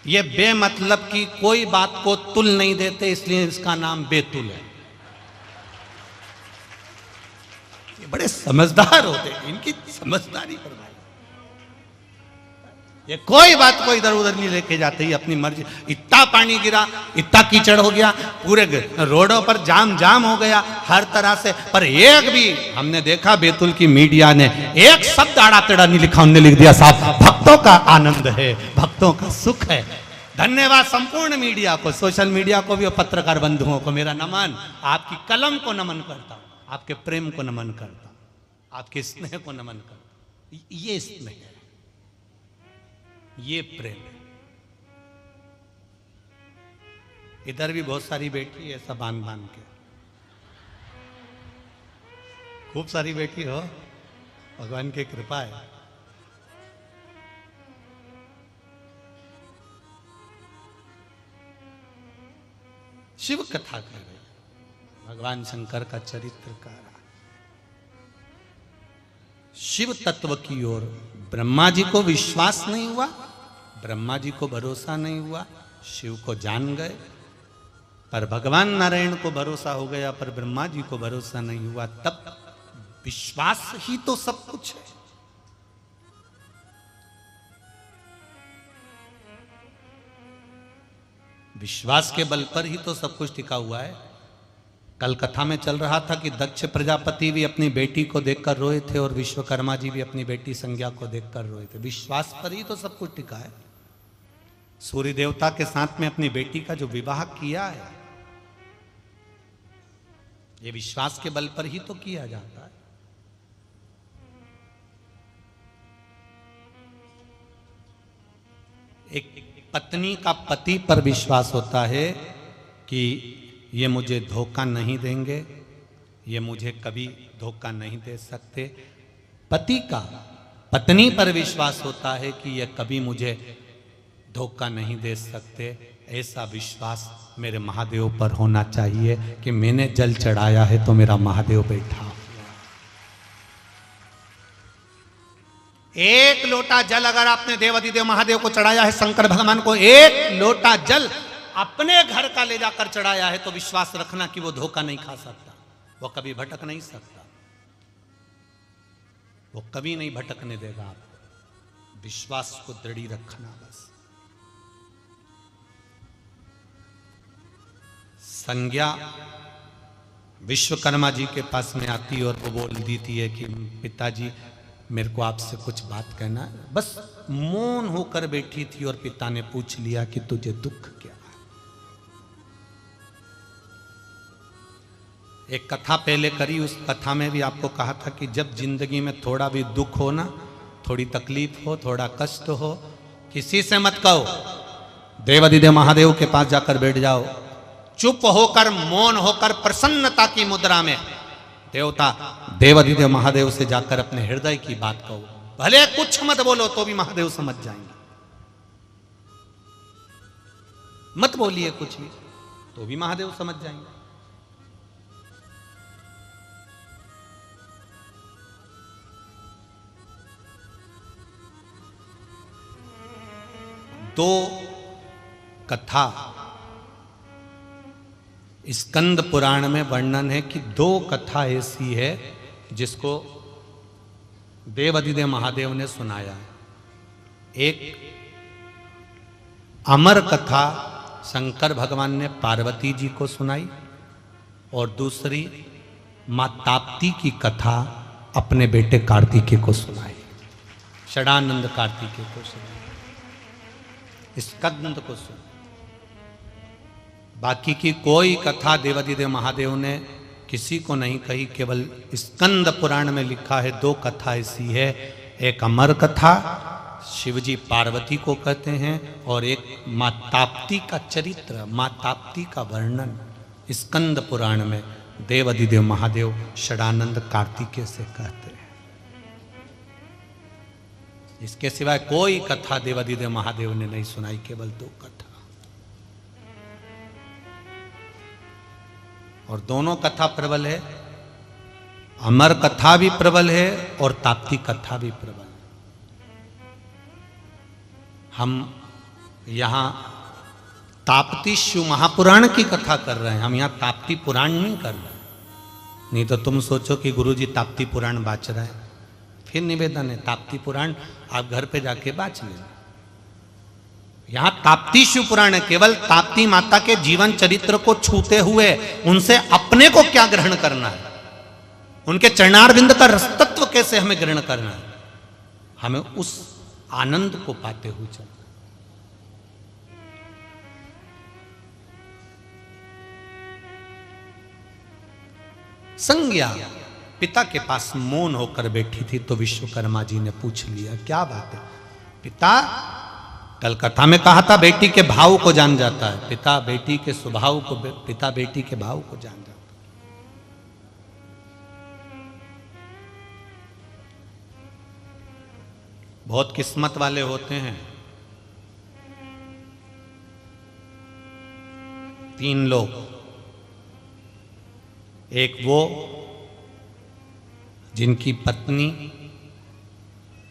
ये बेमतलब की कोई बात को तुल नहीं देते, इसलिए इसका नाम बैतूल है। ये बड़े समझदार होते हैं, इनकी समझदारी पर भाई ये कोई बात को इधर उधर नहीं लेके जाते ही अपनी मर्जी। इतना पानी गिरा, इतना कीचड़ हो गया, पूरे रोडों पर जाम हो गया हर तरह से, पर एक भी हमने देखा बैतूल की मीडिया ने एक शब्द आड़ा टेढ़ा नहीं लिखा। उन्होंने लिख दिया साहब भक्तों का आनंद है, भक्तों का सुख है। धन्यवाद संपूर्ण मीडिया को, सोशल मीडिया को भी और पत्रकार बंधुओं को मेरा नमन। आपकी कलम को नमन करता हूं, आपके प्रेम को नमन करता हूं, आपके स्नेह को नमन करता हूं। ये स्नेह है, ये प्रेम है। इधर भी बहुत सारी बेटी है, ऐसा बांध के खूब सारी बेटी हो, भगवान की कृपा है। शिव कथा कर रहे, भगवान शंकर का चरित्र का शिव तत्व की ओर। ब्रह्मा जी को विश्वास नहीं हुआ, ब्रह्मा जी को भरोसा नहीं हुआ, शिव को जान गए। पर भगवान नारायण को भरोसा हो गया, पर ब्रह्मा जी को भरोसा नहीं हुआ। तब विश्वास ही तो सब कुछ है। विश्वास के बल पर ही तो सब कुछ टिका हुआ है। कल कथा में चल रहा था कि दक्ष प्रजापति भी अपनी बेटी को देखकर रोए थे और विश्वकर्मा जी भी अपनी बेटी संज्ञा को देखकर रोए थे। विश्वास पर ही तो सब कुछ टिका है। सूर्य देवता के साथ में अपनी बेटी का जो विवाह किया है, ये विश्वास के बल पर ही तो किया जाता है। एक पत्नी का पति पर विश्वास होता है कि ये मुझे धोखा नहीं देंगे, ये मुझे कभी धोखा नहीं दे सकते। पति का पत्नी पर विश्वास होता है कि ये कभी मुझे धोखा नहीं दे सकते। ऐसा विश्वास मेरे महादेव पर होना चाहिए कि मैंने जल चढ़ाया है तो मेरा महादेव बैठा। एक लोटा जल अगर आपने देवाधिदेव महादेव को चढ़ाया है, शंकर भगवान को एक लोटा जल अपने घर का ले जाकर चढ़ाया है, तो विश्वास रखना कि वो धोखा नहीं खा सकता, वो कभी भटक नहीं सकता, वो कभी नहीं भटकने देगा आपको। विश्वास को दृढ़ रखना बस। संज्ञा विश्वकर्मा जी के पास में आती और वो बोल देती है कि पिताजी मेरे को आपसे कुछ बात कहना है। बस मौन होकर बैठी थी और पिता ने पूछ लिया कि तुझे दुख क्या है। एक कथा पहले करी, उस कथा में भी आपको कहा था कि जब जिंदगी में थोड़ा भी दुख हो ना, थोड़ी तकलीफ हो, थोड़ा कष्ट हो, किसी से मत कहो, देवाधिदेव महादेव के पास जाकर बैठ जाओ, चुप होकर मौन होकर प्रसन्नता की मुद्रा में देवता देवाधिदेव महादेव से जाकर अपने हृदय की बात कहो। भले कुछ मत बोलो तो भी महादेव समझ जाएंगे, मत बोलिए कुछ भी तो भी महादेव समझ जाएंगे। दो कथा स्कंद पुराण में वर्णन है कि दो कथा ऐसी है जिसको देवाधिदेव महादेव ने सुनाया। एक अमर कथा शंकर भगवान ने पार्वती जी को सुनाई और दूसरी मां ताप्ती की कथा अपने बेटे कार्तिकेय को सुनाई, षडानंद कार्तिकेय को सुनाई, स्कंद को सुनाई। बाकी की कोई कथा देवाधिदेव महादेव ने किसी को नहीं कही, केवल स्कंद पुराण में लिखा है दो कथा ऐसी है। एक अमर कथा शिवजी पार्वती को कहते हैं और एक मां ताप्ती का चरित्र, मां ताप्ती का वर्णन स्कंद पुराण में देवाधिदेव महादेव षडानंद कार्तिकेय से कहते हैं। इसके सिवाय कोई कथा देवाधिदेव महादेव ने नहीं सुनाई, केवल दो कथा। और दोनों कथा प्रबल है, अमर कथा भी प्रबल है और ताप्ती कथा भी प्रबल। हम यहां ताप्ती शिव महापुराण की कथा कर रहे हैं, हम यहां ताप्ती पुराण नहीं कर रहे। नहीं तो तुम सोचो कि गुरुजी ताप्ती पुराण बाच रहा है। फिर निवेदन है, ताप्ती पुराण आप घर पे जाके बाच लेना। यहां ताप्ती शिव पुराण है, केवल ताप्ती माता के जीवन चरित्र को छूते हुए उनसे अपने को क्या ग्रहण करना है, उनके चरणारविंद का रसतत्व कैसे हमें ग्रहण करना है, हमें उस आनंद को पाते हुए चलना। संज्ञा पिता के पास मौन होकर बैठी थी तो विश्वकर्मा जी ने पूछ लिया, क्या बात है पिता? कल कथा में कहा था बेटी के भाव को जान जाता है, पिता बेटी के स्वभाव को, पिता बेटी के भाव को जान जाता है। बहुत किस्मत वाले होते हैं, तीन लोग, एक वो जिनकी पत्नी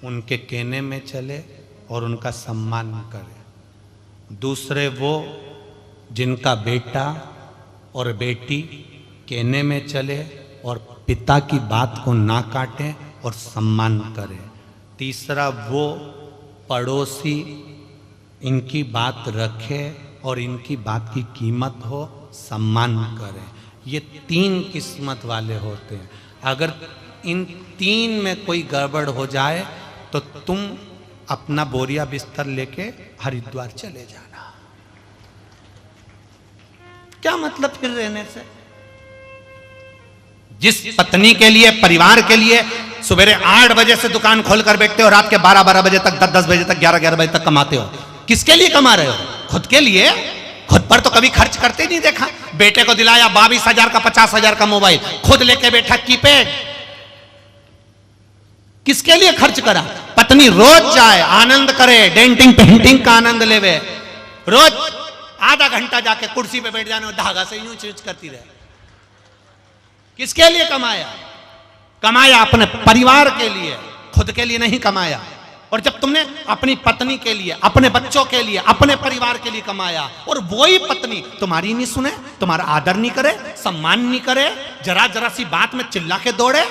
उनके कहने में चले और उनका सम्मान करे, दूसरे वो जिनका बेटा और बेटी कहने में चले और पिता की बात को ना काटे और सम्मान करे, तीसरा वो पड़ोसी इनकी बात रखे और इनकी बात की कीमत हो, सम्मान करे। ये तीन किस्मत वाले होते हैं। अगर इन तीन में कोई गड़बड़ हो जाए तो तुम अपना बोरिया बिस्तर लेके हरिद्वार चले जाना। क्या मतलब फिर रहने से? जिस पत्नी के लिए, परिवार के लिए सुबह 8 बजे से दुकान खोलकर बैठते हो, रात के 12-12 बजे तक, 10-10 बजे तक, 11-11 बजे तक कमाते हो, किसके लिए कमा रहे हो? खुद के लिए। खुद पर तो कभी खर्च करते नहीं देखा। बेटे को दिलाया 22,000 का, 50,000 का मोबाइल, खुद लेके बैठा कीपैड। किसके लिए खर्च करा? पत्नी रोज जाए, आनंद करे, डेंटिंग पेंटिंग का आनंद लेवे, रोज आधा घंटा जाके कुर्सी पे बैठ जाने और धागा से यूं चीज करती रहे। किसके लिए कमाया? कमाया अपने परिवार के लिए, खुद के लिए नहीं कमाया। और जब तुमने अपनी पत्नी के लिए, अपने बच्चों के लिए, अपने परिवार के लिए कमाया और वही पत्नी तुम्हारी नहीं सुने, तुम्हारा आदर नहीं करे, सम्मान नहीं करे, जरा जरा सी बात में चिल्ला के दौड़े,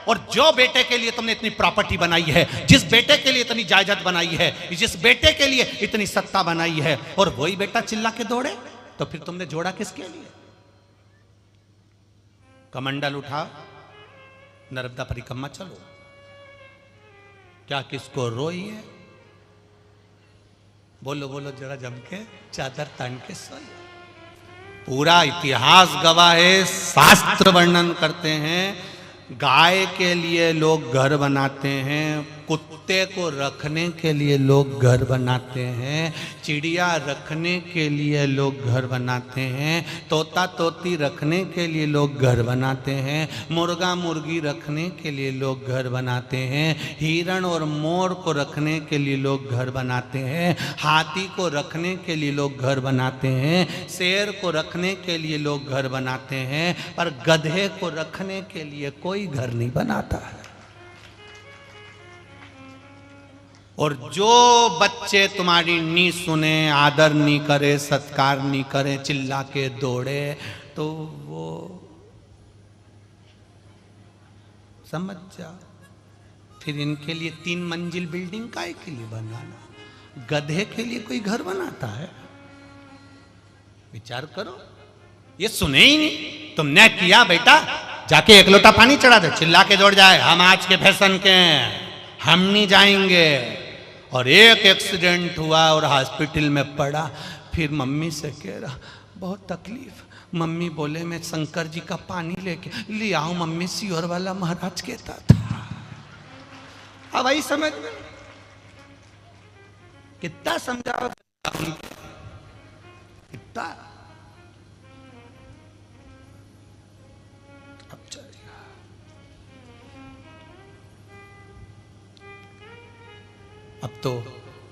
और जो बेटे के लिए तुमने इतनी प्रॉपर्टी बनाई है, जिस बेटे के लिए इतनी जायदाद बनाई है, जिस बेटे के लिए इतनी सत्ता बनाई है, और वही बेटा चिल्ला के दौड़े, तो फिर तुमने जोड़ा किसके लिए? कमंडल उठा, नर्मदा परिक्रमा चलो। क्या किसको रोई है? बोलो बोलो जरा जम के, चादर तान के सोई। पूरा इतिहास गवाह है, शास्त्र वर्णन करते हैं। गाय के लिए लोग घर बनाते हैं, कुत्ते को रखने के लिए लोग घर बनाते हैं, चिड़िया रखने के लिए लोग घर बनाते हैं, तोता तोती रखने के लिए लोग घर बनाते हैं, मुर्गा मुर्गी रखने के लिए लोग घर बनाते हैं, हिरण और मोर को रखने के लिए लोग घर बनाते हैं, हाथी को रखने के लिए लोग घर बनाते हैं, शेर को रखने के लिए लोग घर बनाते हैं, पर गधे को रखने के लिए कोई घर नहीं बनाता है। और जो बच्चे तुम्हारी नहीं सुने, आदर नहीं करे, सत्कार नहीं करे, चिल्ला के दौड़े, तो वो समझ जाओ फिर इनके लिए 3 मंजिल बिल्डिंग काहे के लिए बनाना? गधे के लिए कोई घर बनाता है? विचार करो। ये सुने ही नहीं। तुमने किया बेटा, जाके 1 लोटा पानी चढ़ा दे, चिल्ला के दौड़ जाए, हम आज के फैशन के हैं, हम नहीं जाएंगे। और एक एक्सीडेंट हुआ और हॉस्पिटल में पड़ा, फिर मम्मी से कह रहा बहुत तकलीफ। मम्मी बोले मैं शंकर जी का पानी लेके ले आऊं, मम्मी सियोर वाला महाराज कहता था। अब आई समझ में? कितना समझाओ, कितना। अब चलेगा। अब तो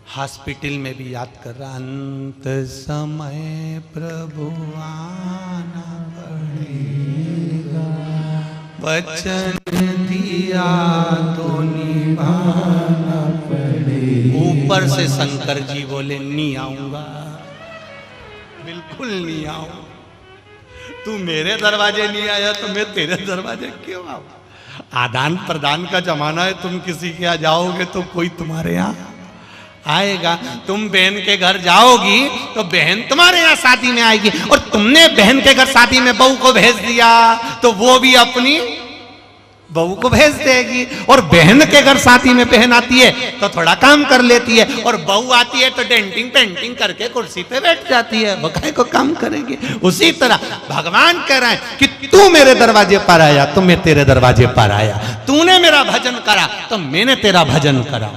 हॉस्पिटल में भी याद कर रहा, अंत समय प्रभु आना पड़ेगा, वचन दिया तो निभाना पड़ेगा। ऊपर से शंकर जी बोले नहीं आऊंगा, बिल्कुल नहीं आऊं। तू मेरे दरवाजे नहीं आया तो मैं तेरे दरवाजे क्यों आऊं? आदान प्रदान का जमाना है, तुम किसी के यहाँ जाओगे तो कोई तुम्हारे यहाँ आएगा। तुम बहन के घर जाओगी तो बहन तुम्हारे यहाँ शादी में आएगी, और तुमने बहन के घर शादी में बहू को भेज दिया तो वो भी अपनी बहू को भेज देगी। और बहन के घर शादी में बहन आती है तो थोड़ा काम कर लेती है, और बहू आती है तो डेंटिंग पेंटिंग करके कुर्सी पे बैठ जाती है, वो काहे को काम करेगी। उसी तरह भगवान कह रहे हैं कि तू मेरे दरवाजे पर आया तो मैं तेरे दरवाजे पर आया, तूने मेरा भजन करा तो मैंने तेरा भजन करा,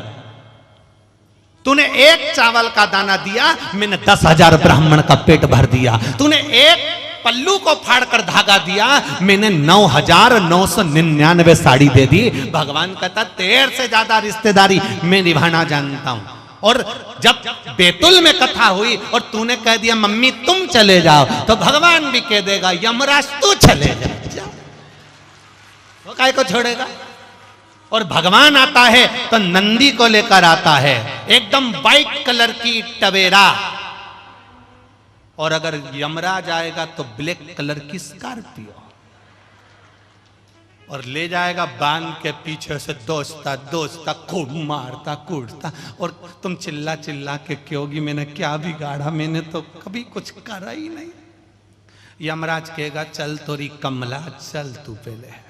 तूने 1 चावल का दाना दिया, मैंने 10,000 ब्राह्मण का पेट भर दिया, तूने 1 पल्लू को फाड़कर धागा दिया, मैंने 9,999 साड़ी दे दी। भगवान कहता तेरे से ज्यादा रिश्तेदारी मैं निभाना जानता हूं। और जब बैतुल में कथा हुई और तूने कह दिया मम्मी तुम चले जाओ, तो भगवान भी कह देगा यमराज तू चले जा, वो काहे को छोड़ेगा। और भगवान आता है तो नंदी को लेकर आता है, एकदम व्हाइट कलर की टवेरा, और अगर यमराज आएगा तो ब्लैक कलर की स्कॉर्पियो, और ले जाएगा बांध के पीछे से दोस्ता दोस्ता खूब मारता कूटता। और तुम चिल्ला चिल्ला के कहोगी मैंने क्या बिगाड़ा, मैंने तो कभी कुछ करा ही नहीं। यमराज कहेगा चल तोरी कमला, चल तू पहले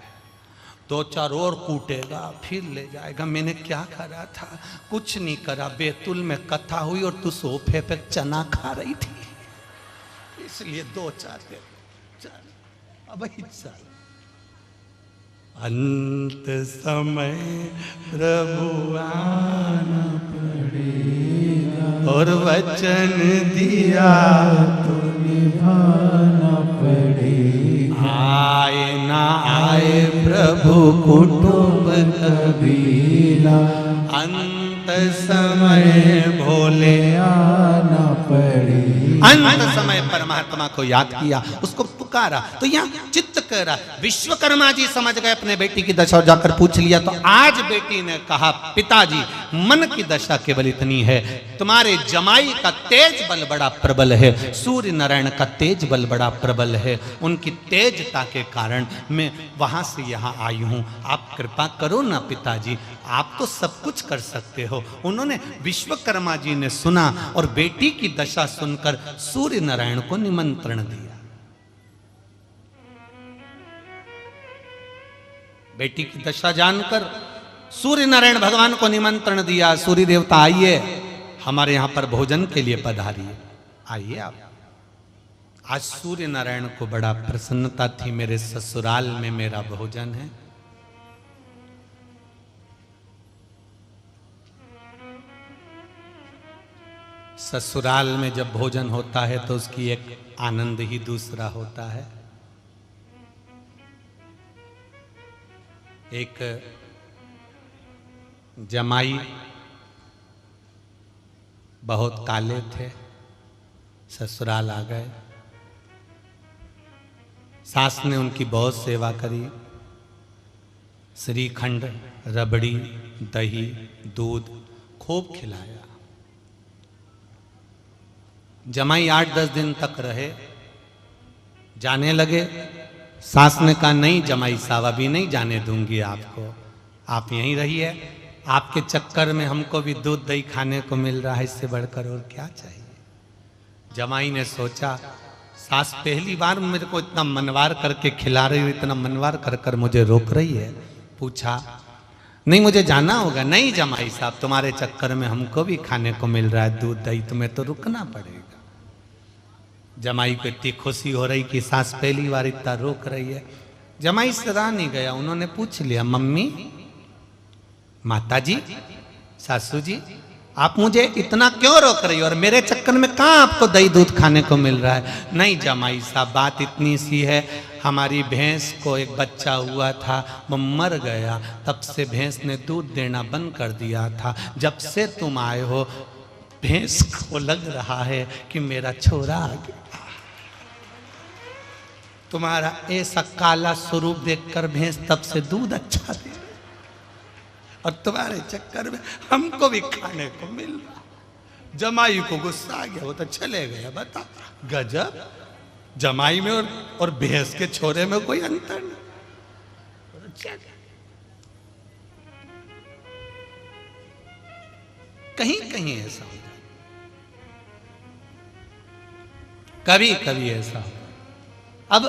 2-4 और कूटेगा, फिर ले जाएगा। मैंने क्या करा था? कुछ नहीं करा, बैतुल में कथा हुई और तू सोफे पे चना खा रही थी, इसलिए 2-4 दे। चल अब चल। अंत समय प्रभु आना पड़ेगा, और वचन दिया तो निभाना पड़ेगा। आए ना आए प्रभु कुटुंब कबीला, अंत समय भोले आना पड़ेगा। अंत समय परमात्मा को याद किया, उसको पुकारा, तो यहाँ चित्त कर रहा। विश्वकर्मा जी समझ गए अपने बेटी की दशा और जाकर पूछ लिया, तो आज बेटी ने कहा पिताजी मन की दशा केवल इतनी है, तुम्हारे जमाई का तेज बल बड़ा प्रबल है, सूर्य नारायण का तेज बल बड़ा प्रबल है, उनकी तेजता के कारण मैं वहां से यहाँ आई हूँ, आप कृपा करो ना पिताजी, आप तो सब कुछ कर सकते हो। उन्होंने विश्वकर्मा जी ने सुना और बेटी की दशा सुनकर सूर्य नारायण को निमंत्रण दिया। बेटी की दशा जानकर सूर्य नारायण भगवान को निमंत्रण दिया, सूर्य देवता आइए हमारे यहां पर भोजन के लिए पधारिए, आइए आप। आज सूर्य नारायण को बड़ा प्रसन्नता थी, मेरे ससुराल में मेरा भोजन है। ससुराल में जब भोजन होता है तो उसकी एक आनंद ही दूसरा होता है। एक जमाई बहुत काले थे, ससुराल आ गए। सास ने उनकी बहुत सेवा करी, श्रीखंड, रबड़ी, दही, दूध खूब खिलाया। जमाई 8-10 दिन तक रहे, जाने लगे। सास ने कहा नहीं जमाई साहब अभी नहीं जाने दूंगी आपको, आप यहीं रहिए, आपके चक्कर में हमको भी दूध दही खाने को मिल रहा है, इससे बढ़कर और क्या चाहिए। जमाई ने सोचा सास पहली बार मेरे को इतना मनवार करके खिला रही है, इतना मनवार कर कर मुझे रोक रही है। पूछा नहीं मुझे जाना होगा। नहीं जमाई साहब तुम्हारे चक्कर में हमको भी खाने को मिल रहा है दूध दही, तुम्हें तो रुकना पड़ेगा। जमाई को इतनी खुशी हो रही कि सास पहली बार इतना रोक रही है। जमाई सदा नहीं गया, उन्होंने पूछ लिया मम्मी, माताजी, सासू जी, आप मुझे इतना क्यों रोक रही हो और मेरे चक्कर में कहाँ आपको दही दूध खाने को मिल रहा है। नहीं जमाई साहब बात इतनी सी है, हमारी भैंस को एक बच्चा हुआ था, वो मर गया, तब से भैंस ने दूध देना बंद कर दिया था। जब से तुम आए हो भैंस को लग रहा है कि मेरा छोरा आ गया। तुम्हारा ऐसा काला स्वरूप देखकर भैंस तब से दूध अच्छा दे, और तुम्हारे चक्कर में हमको भी खाने को मिल रहा। जमाई को गुस्सा आ गया, वो तो चले गया। बता गजब, जमाई में और भैंस के छोरे में कोई अंतर नहीं। कहीं कहीं ऐसा होता, कभी कभी ऐसा होता। अब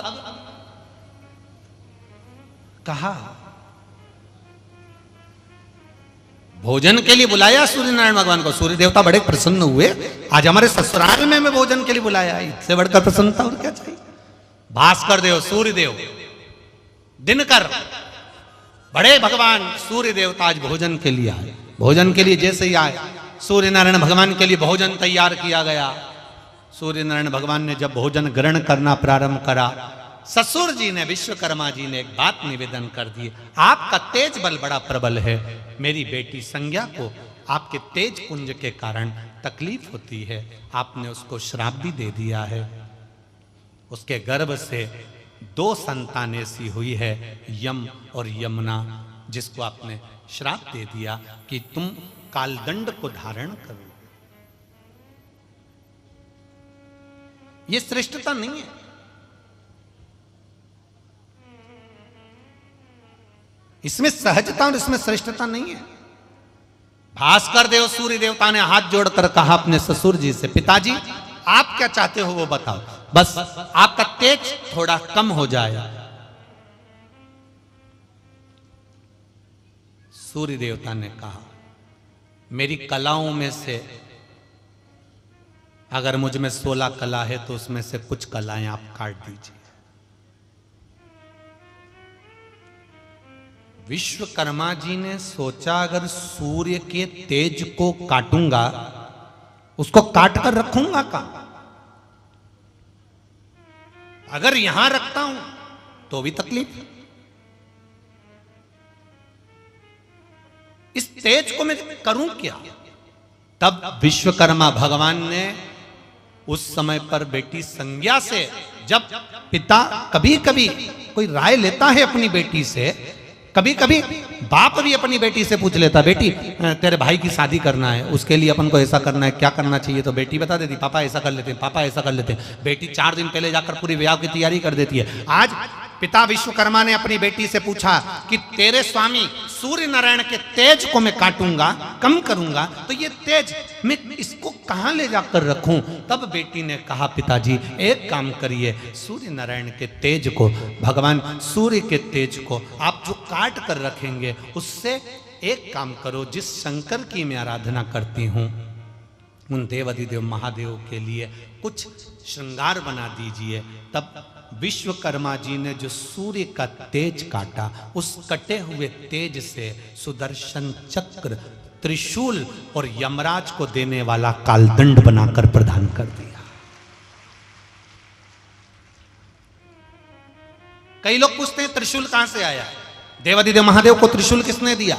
कहा भोजन के लिए बुलाया सूर्य नारायण भगवान को, सूर्य देवता बड़े प्रसन्न हुए, आज हमारे ससुराल में मैं भोजन के लिए बुलाया, इससे बढ़कर प्रसन्नता और क्या चाहिए। भास्कर देव, सूर्य देव, दिनकर, बड़े भगवान सूर्य देवता आज भोजन के लिए आए। भोजन के लिए जैसे ही आए सूर्य नारायण भगवान के लिए भोजन तैयार किया गया। सूर्य नारायण भगवान ने जब भोजन ग्रहण करना प्रारंभ करा, ससुर जी ने, विश्वकर्मा जी ने एक बात निवेदन कर दी, आपका तेज बल बड़ा प्रबल है, मेरी बेटी संज्ञा को आपके तेज पुंज के कारण तकलीफ होती है, आपने उसको श्राप भी दे दिया है। उसके गर्भ से 2 संतान ऐसी हुई है, यम और यमुना, जिसको आपने श्राप दे दिया कि तुम कालदंड को धारण करो। ये श्रेष्ठता नहीं है, इसमें सहजता और इसमें श्रेष्ठता नहीं है। भास्कर देव सूर्य देवता ने हाथ जोड़कर कहा अपने ससुर जी से, पिताजी आप क्या चाहते हो वो बताओ, बस आपका तेज थोड़ा कम हो जाए। सूर्य देवता ने कहा मेरी कलाओं में से अगर मुझ में 16 कला है तो उसमें से कुछ कलाएं आप काट दीजिए। विश्वकर्मा जी ने सोचा अगर सूर्य के तेज को काटूंगा, उसको काट कर रखूंगा कहां, अगर यहां रखता हूं तो भी तकलीफ, इस तेज को मैं करूं क्या। तब विश्वकर्मा भगवान ने उस समय पर बेटी संज्ञा से, जब पिता कभी कभी कोई राय लेता है अपनी बेटी से, कभी कभी बाप भी अपनी बेटी से पूछ लेता, बेटी तेरे भाई की शादी करना है, उसके लिए अपन को ऐसा करना है, क्या करना चाहिए, तो बेटी बता देती पापा ऐसा कर लेते हैं, पापा ऐसा कर लेते हैं। बेटी 4 दिन पहले जाकर पूरी विवाह की तैयारी कर देती है। आज पिता विश्वकर्मा ने अपनी बेटी से पूछा कि तेरे स्वामी सूर्य नारायण के तेज को मैं काटूंगा, कम करूंगा, तो ये तेज मैं इसको कहां ले जाकर रखूं। तब बेटी ने कहा पिताजी एक काम करिए, सूर्य नारायण के तेज को, भगवान सूर्य के तेज को आप जो काट कर रखेंगे, उससे एक काम करो, जिस शंकर की मैं आराधना करती हूं उन देवाधिदेव महादेव के लिए कुछ श्रृंगार बना दीजिए। तब विश्वकर्मा जी ने जो सूर्य का तेज काटा, उस कटे हुए तेज से सुदर्शन चक्र त्रिशूल और यमराज को देने वाला कालदंड बनाकर प्रदान कर दिया। कई लोग पूछते हैं त्रिशूल कहां से आया? देवादिदेव महादेव को त्रिशूल किसने दिया?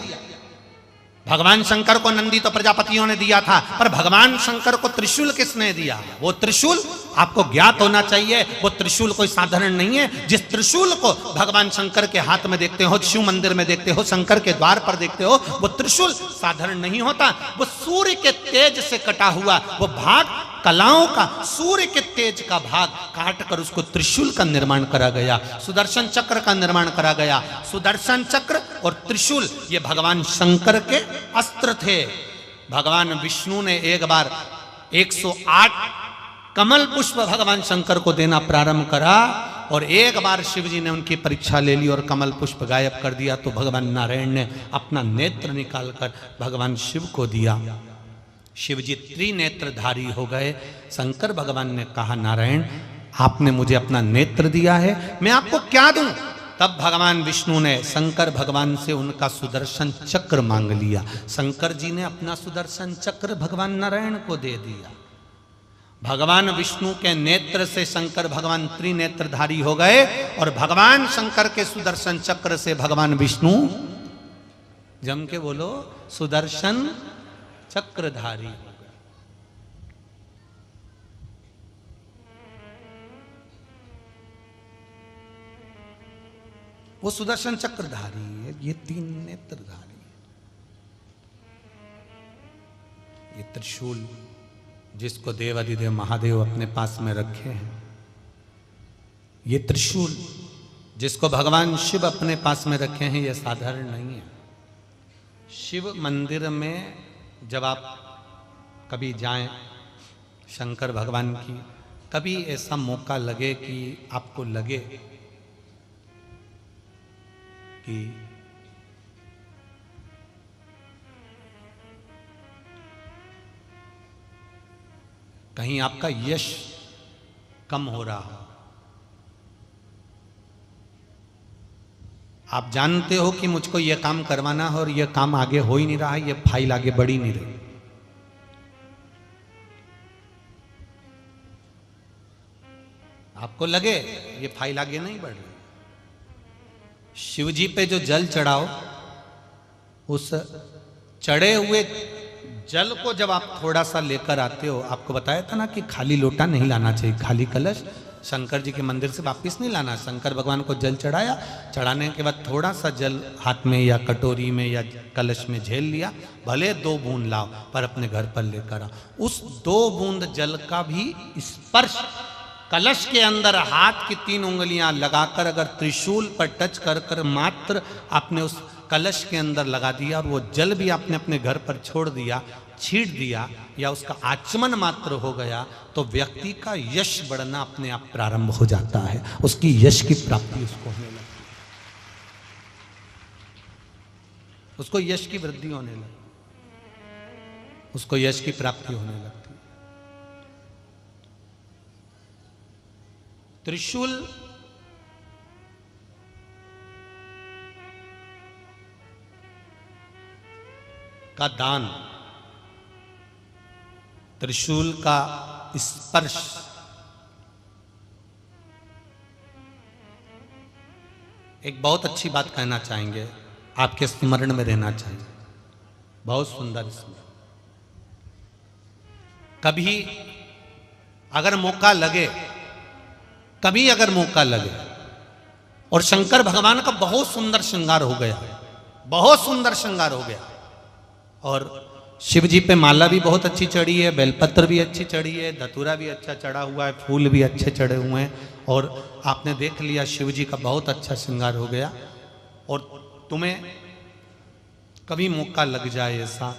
भगवान शंकर को नंदी तो प्रजापतियों ने दिया था, पर भगवान शंकर को त्रिशूल किसने दिया? वो त्रिशूल आपको ज्ञात होना चाहिए, वो त्रिशूल कोई साधारण नहीं है। जिस त्रिशूल को भगवान शंकर के हाथ में देखते हो, शिव मंदिर में देखते हो, शंकर के द्वार पर देखते हो, वो त्रिशूल साधारण नहीं होता। वो सूर्य के तेज से कटा हुआ वो भाग, कलाओं का सूर्य के तेज का भाग काट कर उसको त्रिशूल का निर्माण करा गया, सुदर्शन चक्र का निर्माण करा गया। सुदर्शन चक्र और त्रिशूल ये भगवान शंकर के अस्त्र थे। भगवान विष्णु ने एक बार 108 कमल पुष्प भगवान शंकर को देना प्रारंभ करा और एक बार शिव जी ने उनकी परीक्षा ले ली और कमल पुष्प गायब कर दिया, तो भगवान नारायण ने अपना नेत्र निकालकर भगवान शिव को दिया। शिव जी त्रिनेत्रधारी हो गए। शंकर भगवान ने कहा, नारायण आपने मुझे अपना नेत्र दिया है, मैं आपको क्या दूं? तब भगवान विष्णु ने शंकर भगवान से उनका सुदर्शन चक्र मांग लिया। शंकर जी ने अपना सुदर्शन चक्र भगवान नारायण को दे दिया। भगवान विष्णु के नेत्र से शंकर भगवान त्रिनेत्रधारी हो गए और भगवान शंकर के सुदर्शन चक्र से भगवान विष्णु, जम के बोलो, सुदर्शन चक्रधारी हो गए। वो सुदर्शन चक्रधारी है, ये तीन नेत्रधारी है। ये त्रिशूल जिसको देवादिदेव महादेव अपने पास में रखे हैं, ये त्रिशूल जिसको भगवान शिव अपने पास में रखे हैं, ये साधारण नहीं है। शिव मंदिर में जब आप कभी जाएं शंकर भगवान की, कभी ऐसा मौका लगे कि आपको लगे कि कहीं आपका यश कम हो रहा हो, आप जानते हो कि मुझको यह काम करवाना है और यह काम आगे हो ही नहीं रहा है, यह फाइल आगे बढ़ ही नहीं रही, आपको लगे ये फाइल आगे नहीं बढ़ रही, शिव जी पे जो जल चढ़ाओ, उस चढ़े हुए जल को जब आप थोड़ा सा लेकर आते हो, आपको बताया था ना कि खाली लोटा नहीं लाना चाहिए, खाली कलश शंकर जी के मंदिर से वापस नहीं लाना। शंकर भगवान को जल चढ़ाया, चढ़ाने के बाद थोड़ा सा जल हाथ में या कटोरी में या कलश में झेल लिया, भले 2 बूंद लाओ पर अपने घर पर लेकर आओ। उस 2 बूंद जल का भी स्पर्श कलश के अंदर हाथ की 3 उंगलियां लगाकर अगर त्रिशूल पर टच कर कर मात्र आपने उस कलश के अंदर लगा दिया और वो जल भी आपने अपने घर पर छोड़ दिया, छीट दिया या उसका आचमन मात्र हो गया, तो व्यक्ति का यश बढ़ना अपने आप प्रारंभ हो जाता है, उसकी यश की प्राप्ति उसको होने लगती है, उसको यश की वृद्धि होने लगती है, उसको यश की प्राप्ति होने लगती है। त्रिशूल का दान, त्रिशूल का स्पर्श एक बहुत अच्छी बात कहना चाहेंगे, आपके स्मरण में रहना चाहिए, बहुत सुंदर स्मरण। कभी अगर मौका लगे, कभी अगर मौका लगे, और शंकर भगवान का बहुत सुंदर श्रृंगार हो गया, बहुत सुंदर श्रृंगार हो गया, और शिव जी पे माला भी बहुत अच्छी चढ़ी है, बेलपत्र भी अच्छी चढ़ी है, धतूरा भी अच्छा चढ़ा हुआ है, फूल भी अच्छे चढ़े हुए हैं, और आपने देख लिया शिव जी का बहुत अच्छा श्रृंगार हो गया, और तुम्हें कभी मौका लग जाए ऐसा,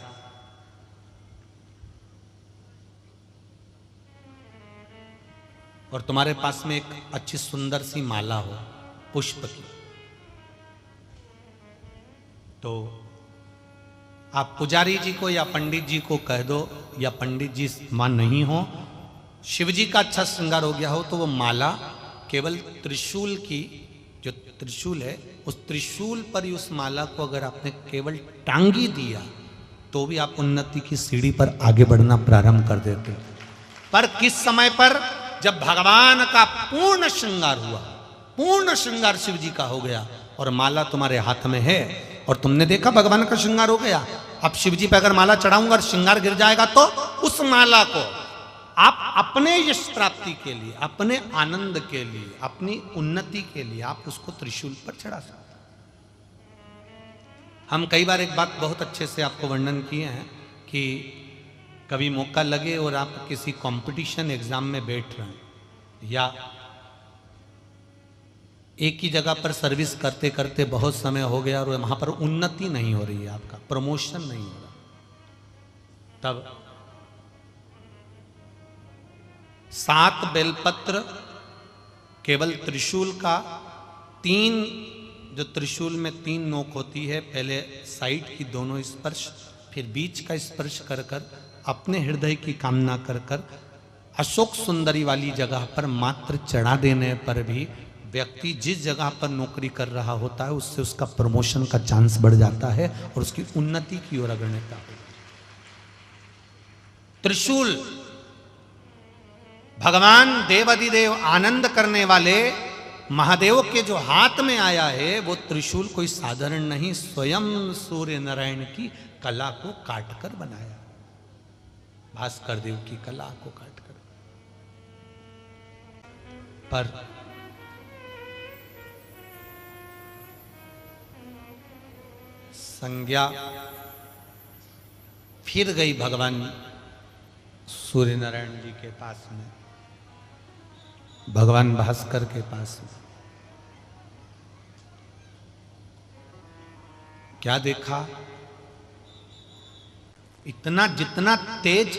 और तुम्हारे पास में एक अच्छी सुंदर सी माला हो पुष्प की, तो आप पुजारी जी को या पंडित जी को कह दो, या पंडित जी मां नहीं हो, शिव जी का अच्छा श्रृंगार हो गया हो, तो वो माला केवल त्रिशूल की, जो त्रिशूल है उस त्रिशूल पर ही उस माला को अगर आपने केवल टांगी दिया, तो भी आप उन्नति की सीढ़ी पर आगे बढ़ना प्रारंभ कर देते। पर किस समय पर? जब भगवान का पूर्ण श्रृंगार हुआ, पूर्ण श्रृंगार शिव जी का हो गया और माला तुम्हारे हाथ में है और तुमने देखा भगवान का श्रृंगार हो गया। अब शिव जी पे अगर माला चढ़ाऊंगा और श्रृंगार गिर जाएगा तो उस माला को आप अपने यश प्राप्ति के लिए, अपने आनंद के लिए, अपनी उन्नति के लिए आप उसको त्रिशूल पर चढ़ा सकते। हम कई बार एक बात बहुत अच्छे से आपको वर्णन किए हैं कि कभी मौका लगे और आप किसी कंपटीशन एग्जाम में बैठ रहे हैं या एक ही जगह पर सर्विस करते करते बहुत समय हो गया और वहां पर उन्नति नहीं हो रही है, आपका प्रमोशन नहीं हो रहा, तब 7 बेलपत्र केवल त्रिशूल का 3, जो त्रिशूल में 3 नोक होती है, पहले साइड की दोनों स्पर्श, फिर बीच का स्पर्श कर कर अपने हृदय की कामना कर कर अशोक सुंदरी वाली जगह पर मात्र चढ़ा देने पर भी व्यक्ति जिस जगह पर नौकरी कर रहा होता है उससे उसका प्रमोशन का चांस बढ़ जाता है और उसकी उन्नति की ओर अग्रणीयता होती है। त्रिशूल भगवान देवाधिदेव आनंद करने वाले महादेव के जो हाथ में आया है वो त्रिशूल कोई साधारण नहीं, स्वयं सूर्य नारायण की कला को काटकर बनाया, भास्कर देव की कला को काटकर। पर संज्ञा फिर गई भगवान सूर्य नारायण जी के पास में, भगवान भास्कर के पास में। क्या देखा? इतना जितना तेज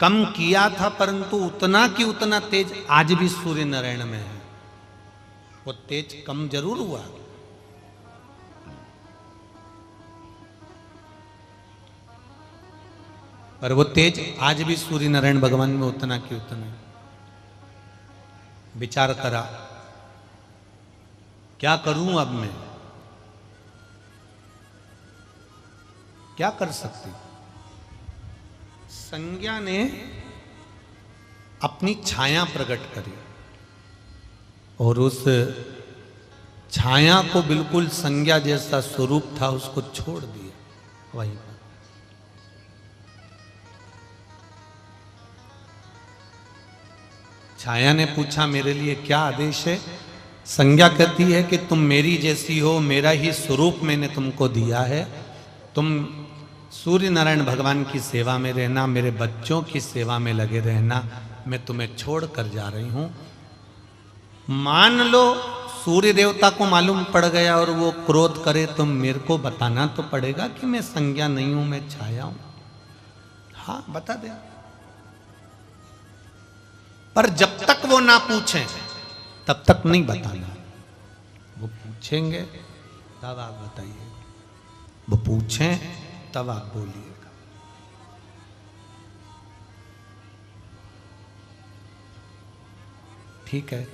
कम किया था परंतु उतना की उतना तेज आज भी सूर्य नारायण में है। वो तेज कम जरूर हुआ पर वो तेज आज भी सूर्य नारायण भगवान में उतना की उतना। विचार करा, क्या करूं अब मैं, क्या कर सकती? संज्ञा ने अपनी छाया प्रकट करी और उस छाया को बिल्कुल संज्ञा जैसा स्वरूप था उसको छोड़ दिया वहीं पर। छाया ने पूछा मेरे लिए क्या आदेश है? संज्ञा कहती है कि तुम मेरी जैसी हो, मेरा ही स्वरूप मैंने तुमको दिया है, तुम सूर्य नारायण भगवान की सेवा में रहना, मेरे बच्चों की सेवा में लगे रहना, मैं तुम्हें छोड़ कर जा रही हूं। मान लो सूर्य देवता को मालूम पड़ गया और वो क्रोध करे तो मेरे को बताना तो पड़ेगा कि मैं संज्ञा नहीं हूं, मैं छाया हूं। हाँ बता दे, पर जब तक वो ना पूछें तब तक नहीं बताना। वो पूछेंगे तब आप बताइए, वो पूछें तब आप बोलिएगा। ठीक है।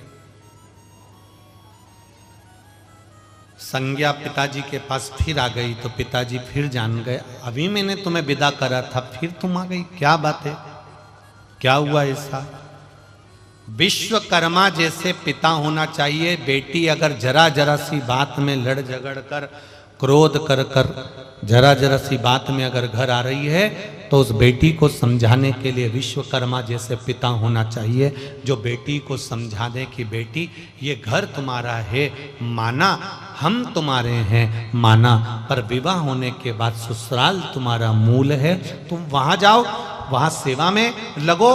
संज्ञा पिताजी के पास फिर आ गई तो पिताजी फिर जान गए, अभी मैंने तुम्हें विदा करा था फिर तुम आ गई, क्या बात है, क्या हुआ ऐसा? विश्वकर्मा जैसे पिता होना चाहिए। बेटी अगर जरा जरा सी बात में लड़ झगड़ कर, क्रोध कर कर जरा जरा सी बात में अगर घर आ रही है तो उस बेटी को समझाने के लिए विश्वकर्मा जैसे पिता होना चाहिए, जो बेटी को समझा दे कि बेटी ये घर तुम्हारा है माना, हम तुम्हारे हैं माना, पर विवाह होने के बाद ससुराल तुम्हारा मूल है, तुम वहां जाओ, वहां सेवा में लगो,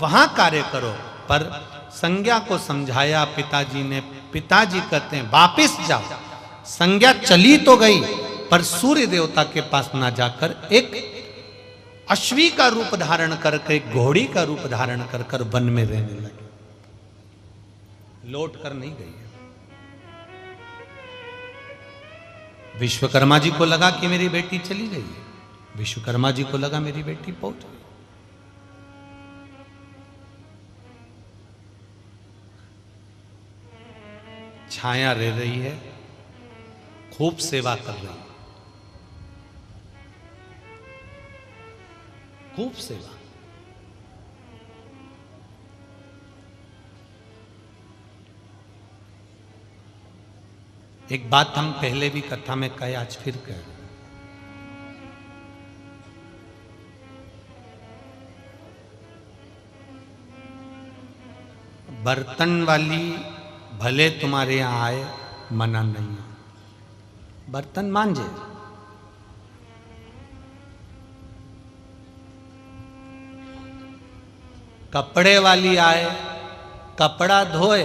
वहां कार्य करो। पर संज्ञा को समझाया पिताजी ने, पिताजी कहते हैं वापिस जाओ। संज्ञा चली तो गई पर सूर्य देवता के पास ना जाकर एक अश्वी का रूप धारण करके, एक घोड़ी का रूप धारण कर कर वन में रहने लगी, लौट कर नहीं गई। विश्वकर्मा जी को लगा कि मेरी बेटी चली गई है, विश्वकर्मा जी को लगा मेरी बेटी पहुंच गई। छाया रह रही है, खूब सेवा कर रही है। खूब सेवा। एक बात हम पहले भी कथा में कहे, आज फिर कह रहे हैं। बर्तन वाली भले तुम्हारे यहां आए, मना नहीं है, बर्तन मांजे। कपड़े वाली आए, कपड़ा धोए,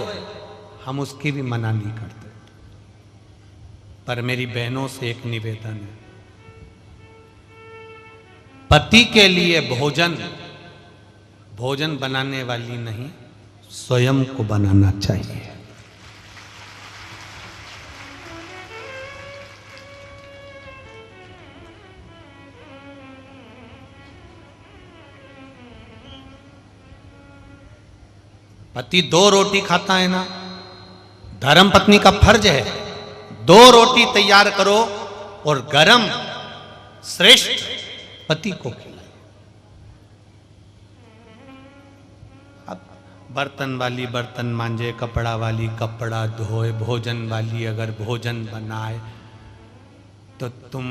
हम उसकी भी मना नहीं करते। पर मेरी बहनों से एक निवेदन है, पति के लिए भोजन भोजन बनाने वाली नहीं, स्वयं को बनाना चाहिए। पति 2 रोटी खाता है ना, धर्म पत्नी का फर्ज है 2 रोटी तैयार करो और गरम श्रेष्ठ पति को खिलाए। अब बर्तन वाली बर्तन मांजे, कपड़ा वाली कपड़ा धोए, भोजन वाली अगर भोजन बनाए, तो तुम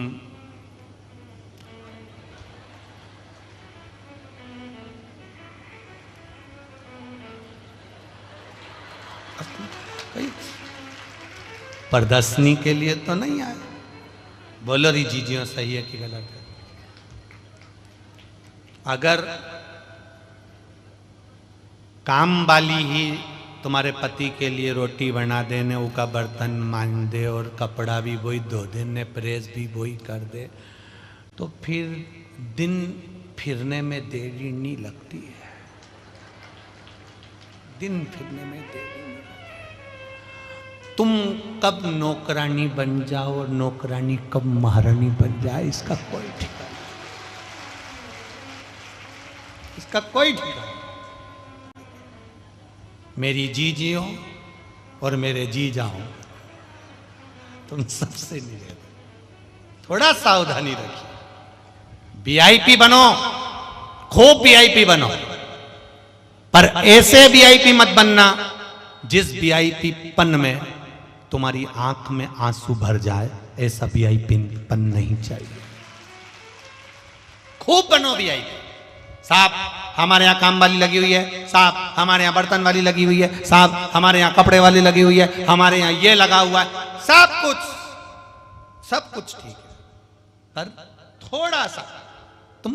प्रदर्शनी के लिए तो नहीं आए। बोलो री जीजियों, सही है कि गलत है? अगर काम वाली ही तुम्हारे पति के लिए रोटी बना देने, उसका बर्तन मान दे और कपड़ा भी वही धो देने, प्रेस भी वही कर दे, तो फिर दिन फिरने में देरी नहीं लगती है। दिन फिरने में देरी नहीं लगती। तुम कब नौकरानी बन जाओ और नौकरानी कब महारानी बन जाए, इसका कोई ठिकाना नहीं, इसका कोई ठिकाना नहीं। मेरी जीजियों और मेरे जी जाओ, तुम सबसे निवेदन, थोड़ा सावधानी रखिए। वीआईपी बनो, खूब वीआईपी बनो, पर ऐसे वीआईपी मत बनना जिस वीआईपी पन में तुम्हारी आंख में आंसू भर जाए। ऐसा वीआईपी पन नहीं चाहिए। खूब बनो वीआईपी। साहब हमारे यहाँ काम वाली लगी हुई है, साहब हमारे यहाँ बर्तन वाली लगी हुई है, साहब हमारे यहाँ कपड़े वाली लगी हुई है, हमारे यहाँ ये लगा हुआ है, सब कुछ ठीक है, पर थोड़ा सा तुम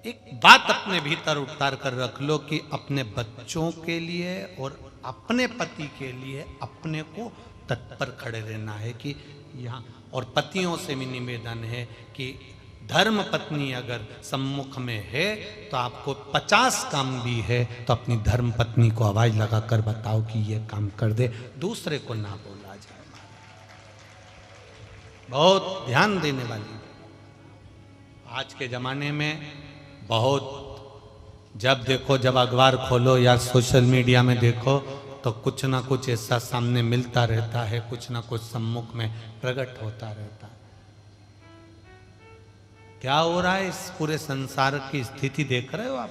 एक बात अपने भीतर उतार कर रख लो कि अपने बच्चों के लिए और अपने पति के लिए अपने को तत्पर खड़े रहना है कि यहाँ। और पतियों से भी निवेदन है कि धर्म पत्नी अगर सम्मुख में है तो आपको 50 काम भी है तो अपनी धर्म पत्नी को आवाज लगाकर बताओ कि ये काम कर दे, दूसरे को ना बोला जाए। बहुत ध्यान देने वाली। आज के जमाने में बहुत, जब देखो, जब अखबार खोलो या सोशल मीडिया में देखो तो कुछ ना कुछ ऐसा सामने मिलता रहता है, कुछ ना कुछ सम्मुख में प्रकट होता रहता है। क्या हो रहा है इस पूरे संसार की स्थिति देख रहे हो आप?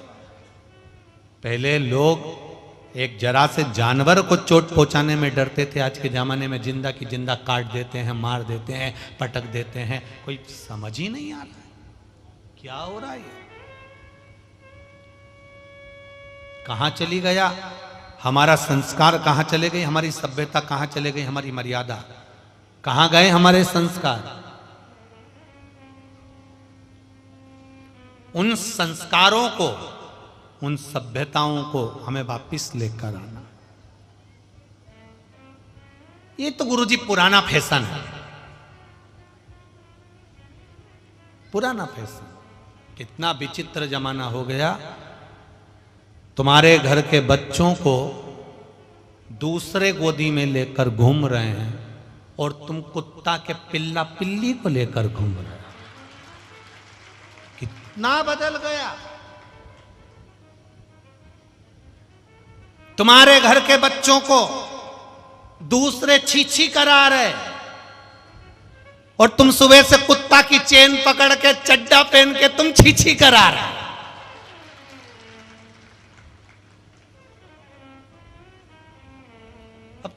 पहले लोग एक जरा से जानवर को चोट पहुंचाने में डरते थे, आज के जमाने में जिंदा की जिंदा काट देते हैं, मार देते हैं, पटक देते हैं। कोई समझ ही नहीं आ रहा है क्या हो रहा है। कहां चली गया हमारा संस्कार, कहां चले गई हमारी सभ्यता, कहां चले गई हमारी मर्यादा, कहां गए हमारे संस्कार। उन संस्कारों को, उन सभ्यताओं को हमें वापिस लेकर आना। ये तो गुरुजी पुराना फैशन है, पुराना फैशन। कितना विचित्र जमाना हो गया। तुम्हारे घर के बच्चों को दूसरे गोदी में लेकर घूम रहे हैं और तुम कुत्ता के पिल्ला पिल्ली को लेकर घूम रहे हो। कितना बदल गया। तुम्हारे घर के बच्चों को दूसरे छीछी करा रहे, और तुम सुबह से कुत्ता की चेन पकड़ के चड्डा पहन के तुम छीछी करा रहे। अब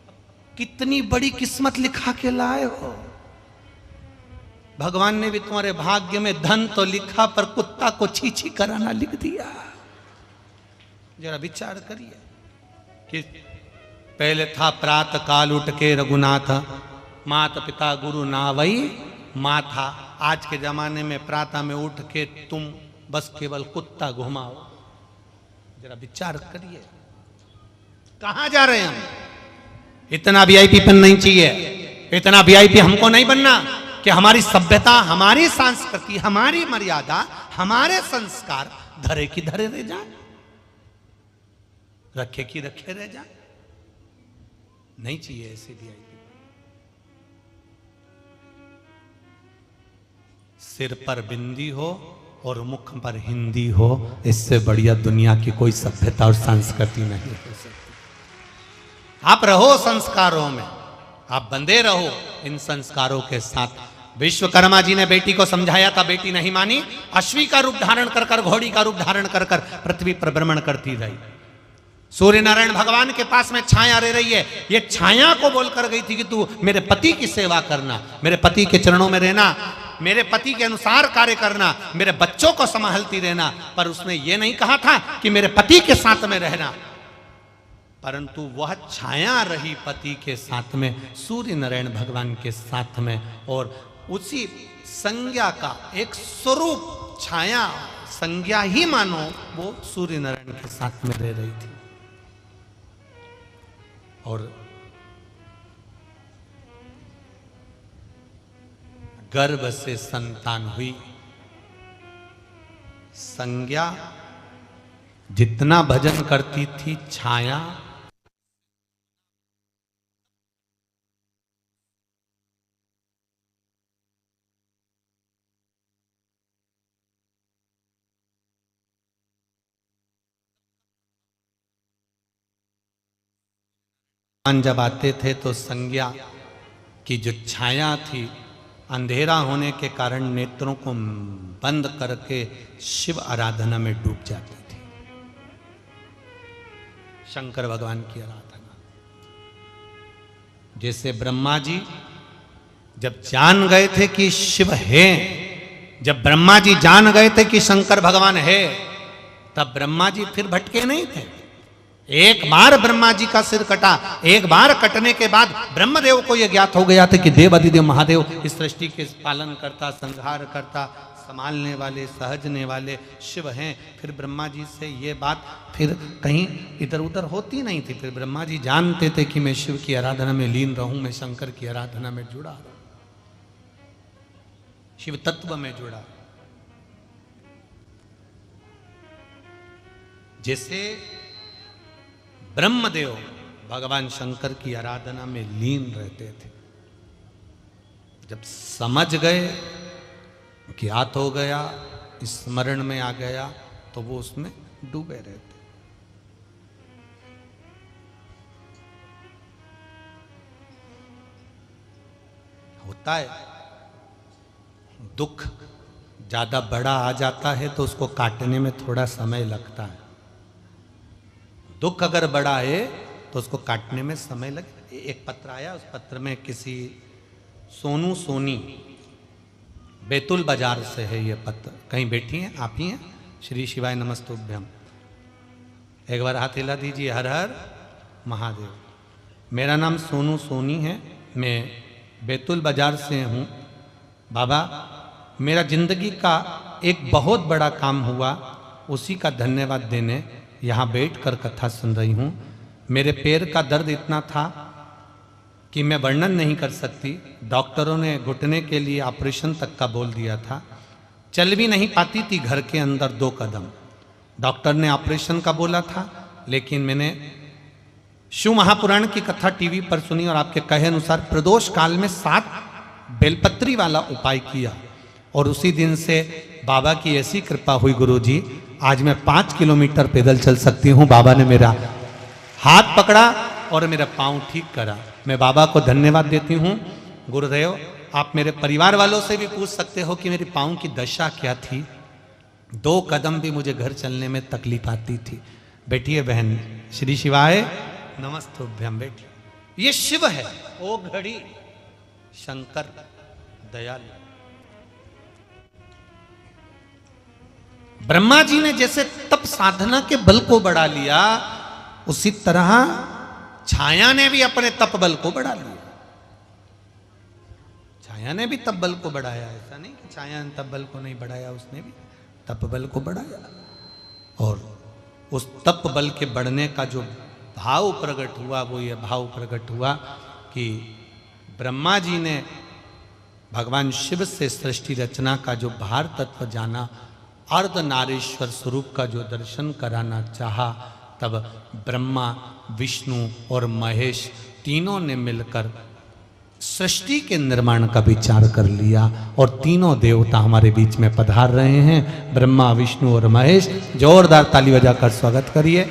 कितनी बड़ी किस्मत लिखा के लाए हो। भगवान ने भी तुम्हारे भाग्य में धन तो लिखा, पर कुत्ता को छीछी कराना लिख दिया। जरा विचार करिए कि पहले था प्रातः काल उठ के रघुनाथ, माता पिता गुरु नावई माथा। आज के जमाने में प्रातः में उठ के तुम बस केवल कुत्ता घुमाओ। जरा विचार करिए कहां जा रहे हैं हम। इतना वीआईपीपन नहीं चाहिए, इतना वीआईपी हमको नहीं बनना कि हमारी सभ्यता, हमारी संस्कृति, हमारी मर्यादा, हमारे संस्कार धरे की धरे रह जाए, रखे की रखे रह जाए। नहीं चाहिए ऐसे वीआईपी। सिर पर बिंदी हो और मुख पर हिंदी हो, इससे बढ़िया दुनिया की कोई सभ्यता और संस्कृति नहीं हो सकती। आप रहो संस्कारों में, आप बंधे रहो इन संस्कारों के साथ। विश्वकर्मा जी ने बेटी को समझाया था, बेटी नहीं मानी, अश्वी का रूप धारण कर कर, घोड़ी का रूप धारण कर कर पृथ्वी पर भ्रमण करती रही। सूर्य नारायण भगवान के पास में छाया रह रही है, ये छाया को बोलकर गई थी कि तू मेरे पति की सेवा करना, मेरे पति के चरणों में रहना, मेरे पति के अनुसार कार्य करना, मेरे बच्चों को संभालती रहना। पर उसने ये नहीं कहा था कि मेरे पति के साथ में रहना, परंतु वह छाया रही पति के साथ में, सूर्य नारायण भगवान के साथ में। और उसी संज्ञा का एक स्वरूप, छाया संज्ञा ही मानो, वो सूर्य नारायण के साथ में रह रही थी। और गर्भ से संतान हुई। संज्ञा जितना भजन करती थी, छाया जब आते थे तो संज्ञा की जो छाया थी, अंधेरा होने के कारण नेत्रों को बंद करके शिव आराधना में डूब जाती थी। शंकर भगवान की आराधना। जैसे ब्रह्मा जी जब जान गए थे कि शिव है, जब ब्रह्मा जी जान गए थे कि शंकर भगवान है, तब ब्रह्मा जी फिर भटके नहीं थे। एक बार ब्रह्मा जी का सिर कटा, एक बार कटने के बाद ब्रह्मदेव को यह ज्ञात हो गया था कि देव अधिदेव महादेव इस सृष्टि के पालन करता, संहार करता, संभालने वाले, सहजने वाले शिव हैं। फिर ब्रह्मा जी से ये बात फिर कहीं इधर उधर होती नहीं थी। फिर ब्रह्मा जी जानते थे कि मैं शिव की आराधना में लीन रहूं, मैं शंकर की आराधना में जुड़ा रहूं, शिव तत्व में जुड़ा। जैसे ब्रह्मदेव भगवान शंकर की आराधना में लीन रहते थे, जब समझ गए, ज्ञात हो गया, स्मरण में आ गया, तो वो उसमें डूबे रहते। होता है दुख ज्यादा बड़ा आ जाता है तो उसको काटने में थोड़ा समय लगता है। दुख अगर बड़ा है तो उसको काटने में समय लगे। एक पत्र आया, उस पत्र में किसी सोनू सोनी, बैतुल बाजार से है ये पत्र। कहीं बैठी हैं, आप ही हैं? श्री शिवाय नमस्तुभ्यम। एक बार हाथ हिला दीजिए। हर हर महादेव। मेरा नाम सोनू सोनी है, मैं बैतुल बाजार से हूँ। बाबा, मेरा जिंदगी का एक बहुत बड़ा काम हुआ, उसी का धन्यवाद देने यहाँ बैठ कर कथा सुन रही हूँ। मेरे पैर का दर्द इतना था कि मैं वर्णन नहीं कर सकती। डॉक्टरों ने घुटने के लिए ऑपरेशन तक का बोल दिया था। चल भी नहीं पाती थी घर के अंदर 2 कदम। डॉक्टर ने ऑपरेशन का बोला था, लेकिन मैंने शिव महापुराण की कथा टीवी पर सुनी और आपके कहे अनुसार प्रदोष काल में 7 बेलपत्री वाला उपाय किया। और उसी दिन से बाबा की ऐसी कृपा हुई गुरुजी, आज मैं 5 किलोमीटर पैदल चल सकती हूँ। बाबा ने मेरा हाथ पकड़ा और मेरा पाँव ठीक करा। मैं बाबा को धन्यवाद देती हूँ। गुरुदेव, आप मेरे परिवार वालों से भी पूछ सकते हो कि मेरी पाँव की दशा क्या थी। 2 कदम भी मुझे घर चलने में तकलीफ आती थी। बैठिए बहन, श्री शिवाय नमस्तुभ्यम। बैठिए। ये शिव है, ओ घड़ी शंकर दयालु। ब्रह्मा जी ने जैसे तप साधना के बल को बढ़ा लिया, उसी तरह छाया ने भी अपने तप बल को बढ़ा लिया। छाया ने भी तप बल को बढ़ाया, ऐसा नहीं कि छाया ने तप बल को नहीं बढ़ाया, उसने भी तप बल को बढ़ाया। और उस तप बल के बढ़ने का जो भाव प्रकट हुआ, वो ये भाव प्रकट हुआ कि ब्रह्मा जी ने भगवान शिव से सृष्टि रचना का जो भार तत्व जाना, अर्धनारीश्वर स्वरूप का जो दर्शन कराना चाहा, तब ब्रह्मा, विष्णु और महेश तीनों ने मिलकर सृष्टि के निर्माण का विचार कर लिया और तीनों देवता हमारे बीच में पधार रहे हैं। ब्रह्मा, विष्णु और महेश, जोरदार ताली बजाकर स्वागत करिए।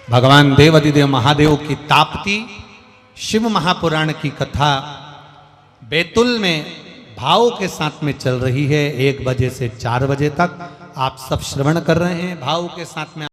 भगवान देवाधिदेव महादेव की ताप्ती शिव महापुराण की कथा बैतुल में भाव के साथ में चल रही है। 1 बजे से 4 बजे तक आप सब श्रवण कर रहे हैं भाव के साथ में।